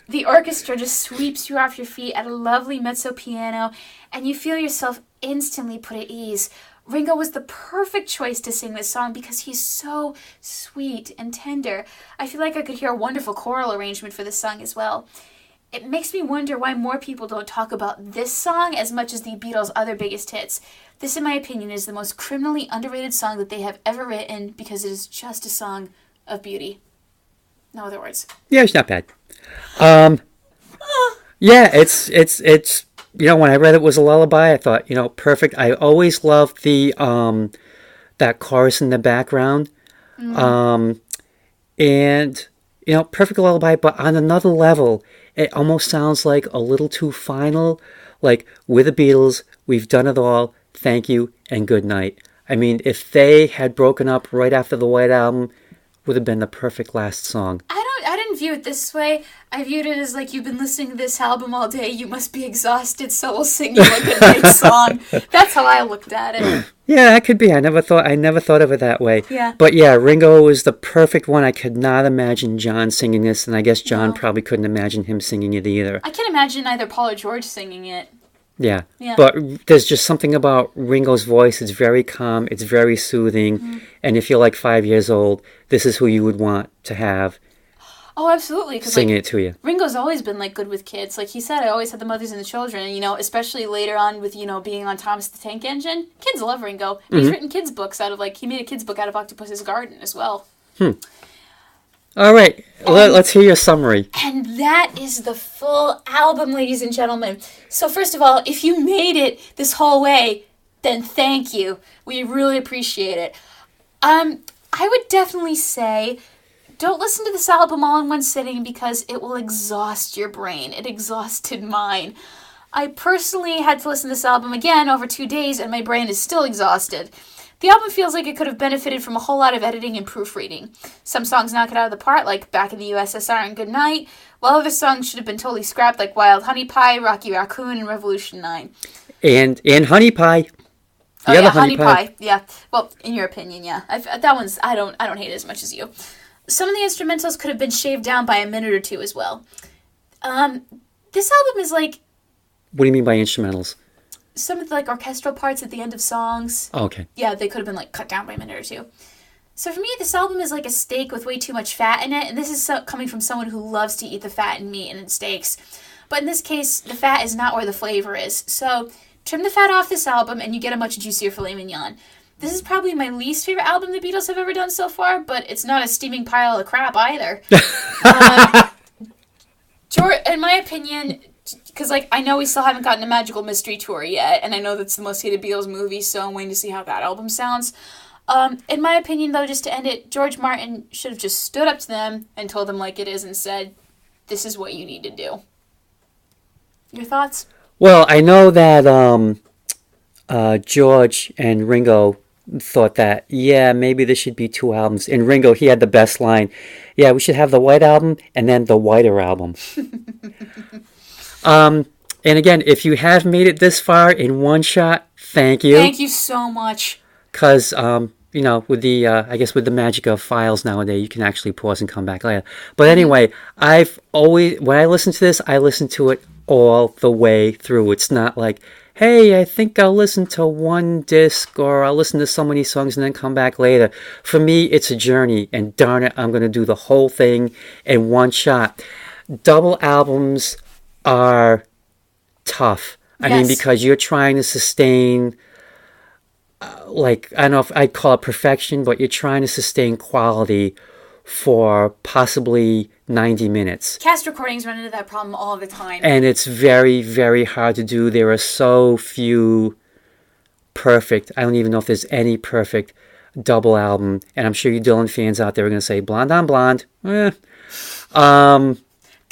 The orchestra just sweeps you off your feet at a lovely mezzo piano, and you feel yourself instantly put at ease. Ringo was the perfect choice to sing this song because he's so sweet and tender. I feel like I could hear a wonderful choral arrangement for this song as well. It makes me wonder why more people don't talk about this song as much as the Beatles' other biggest hits. This, in my opinion, is the most criminally underrated song that they have ever written because it is just a song of beauty. No other words. Yeah, it's not bad. Yeah, it's you know, when I read it was a lullaby, I thought, you know, perfect. I always loved the that chorus in the background. And you know, perfect lullaby, but on another level, it almost sounds like a little too final. Like, we're the Beatles, we've done it all, thank you, and good night. I mean, if they had broken up right after the White Album, would have been the perfect last song. I didn't view it this way. I viewed it as like, you've been listening to this album all day, you must be exhausted, so we'll sing you a good night song. That's how I looked at it. Yeah, that could be. I never thought of it that way. Yeah. But yeah, Ringo was the perfect one. I could not imagine John singing this, and I guess John probably couldn't imagine him singing it either. I can't imagine either Paul or George singing it. Yeah. But there's just something about Ringo's voice. It's very calm. It's very soothing. And if you're like 5 years old, this is who you would want to have. Oh, absolutely. Singing it to you. Ringo's always been like good with kids. Like he said, I always had the mothers and the children. And, you know, especially later on with, you know, being on Thomas the Tank Engine. Kids love Ringo. And he's written kids' books out of he made a kids' book out of Octopus's Garden as well. All right, let's hear your summary. And that is the full album, ladies and gentlemen. So first of all, if you made it this whole way, then thank you. We really appreciate it. I would definitely say, don't listen to this album all in one sitting because it will exhaust your brain. It exhausted mine. I personally had to listen to this album again over 2 days, and my brain is still exhausted. The album feels like it could have benefited from a whole lot of editing and proofreading. Some songs knock it out of the park, like Back in the USSR and Good Night, while other songs should have been totally scrapped, like Wild Honey Pie, Rocky Raccoon, and Revolution 9. And Honey Pie. Honey Pie. Yeah. Well, in your opinion, yeah. That one's, I don't hate it as much as you. Some of the instrumentals could have been shaved down by a minute or two as well. This album is like... What do you mean by instrumentals? Some of the orchestral parts at the end of songs. Oh, okay. Yeah, they could have been cut down by a minute or two. So for me, this album is like a steak with way too much fat in it, and this is coming from someone who loves to eat the fat in meat and in steaks. But in this case, the fat is not where the flavor is. So trim the fat off this album, and you get a much juicier filet mignon. This is probably my least favorite album the Beatles have ever done so far, but it's not a steaming pile of crap either. In my opinion, because, like, I know we still haven't gotten a Magical Mystery Tour yet, and I know that's the most hated Beatles movie, so I'm waiting to see how that album sounds. In my opinion, though, just to end it, George Martin should have just stood up to them and told them like it is and said, this is what you need to do. Your thoughts? Well, I know that George and Ringo thought that, yeah, maybe there should be 2 albums. And Ringo, he had the best line. Yeah, we should have the White Album and then the Whiter Album. And again, if you have made it this far in one shot, thank you. Thank you so much. Because, with the, I guess with the magic of files nowadays, you can actually pause and come back later. But anyway, when I listen to this, I listen to it all the way through. It's not like, hey, I think I'll listen to one disc or I'll listen to so many songs and then come back later. For me, it's a journey, and darn it, I'm going to do the whole thing in one shot. Double albums are tough. I mean, because you're trying to sustain, I don't know if I'd call it perfection, but you're trying to sustain quality for possibly 90 minutes. Cast recordings run into that problem all the time. And it's very, very hard to do. There are so few perfect, I don't even know if there's any perfect double album. And I'm sure you Dylan fans out there are going to say, Blonde on Blonde.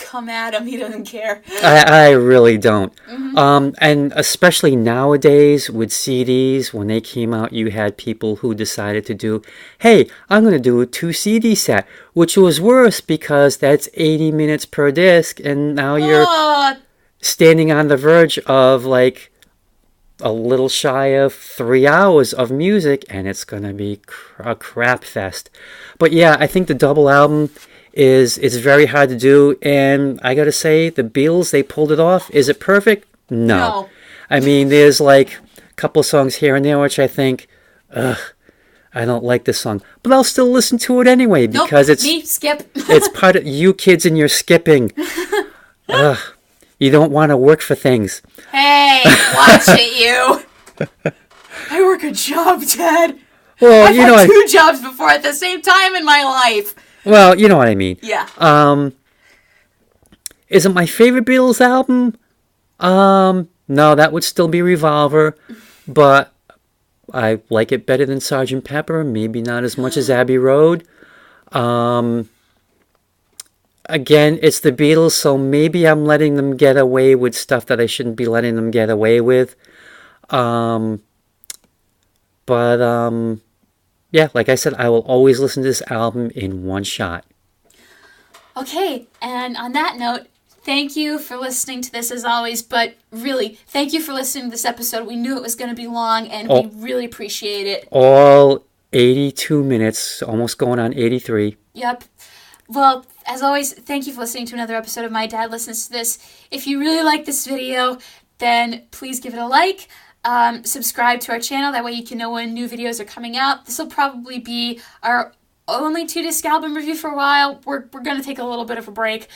Come at him, he doesn't care. I really don't. Mm-hmm. And especially nowadays with CDs, when they came out, you had people who decided to do, hey, I'm going to do a 2 CD set, which was worse because that's 80 minutes per disc, and now you're standing on the verge of like a little shy of 3 hours of music, and it's going to be a crap fest. But yeah, I think the double album is very hard to do, and I gotta say, the Beatles, they pulled it off. Is it perfect? No. I mean, there's like a couple songs here and there which I think, I don't like this song, but I'll still listen to it anyway because skip. It's part of you kids and your skipping. You don't want to work for things. Hey, watch it, you. I work a job, Dad. Well, I've had 2 jobs before at the same time in my life. Well, you know what I mean. Yeah. Is it my favorite Beatles album? No, that would still be Revolver, but I like it better than Sgt. Pepper, maybe not as much as Abbey Road. Again, it's the Beatles, so maybe I'm letting them get away with stuff that I shouldn't be letting them get away with. Yeah, like I said, I will always listen to this album in one shot. Okay, and on that note, thank you for listening to this as always, but really, thank you for listening to this episode. We knew it was going to be long, and we really appreciate it. All 82 minutes, almost going on 83. Yep. Well, as always, thank you for listening to another episode of My Dad Listens to This. If you really like this video, then please give it a like. Subscribe to our channel, that way you can know when new videos are coming out. This will probably be our only 2-disc album review for a while. We're going to take a little bit of a break.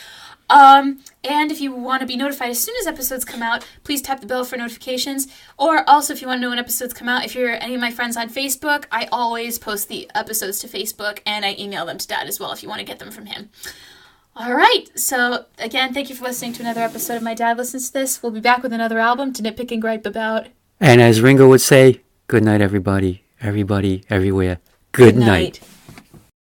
And if you want to be notified as soon as episodes come out, please tap the bell for notifications. Or also, if you want to know when episodes come out, if you're any of my friends on Facebook, I always post the episodes to Facebook, and I email them to Dad as well if you want to get them from him. Alright, so again, thank you for listening to another episode of My Dad Listens to This. We'll be back with another album to nitpick and gripe about. And as Ringo would say, good night, everybody, everywhere. Good night.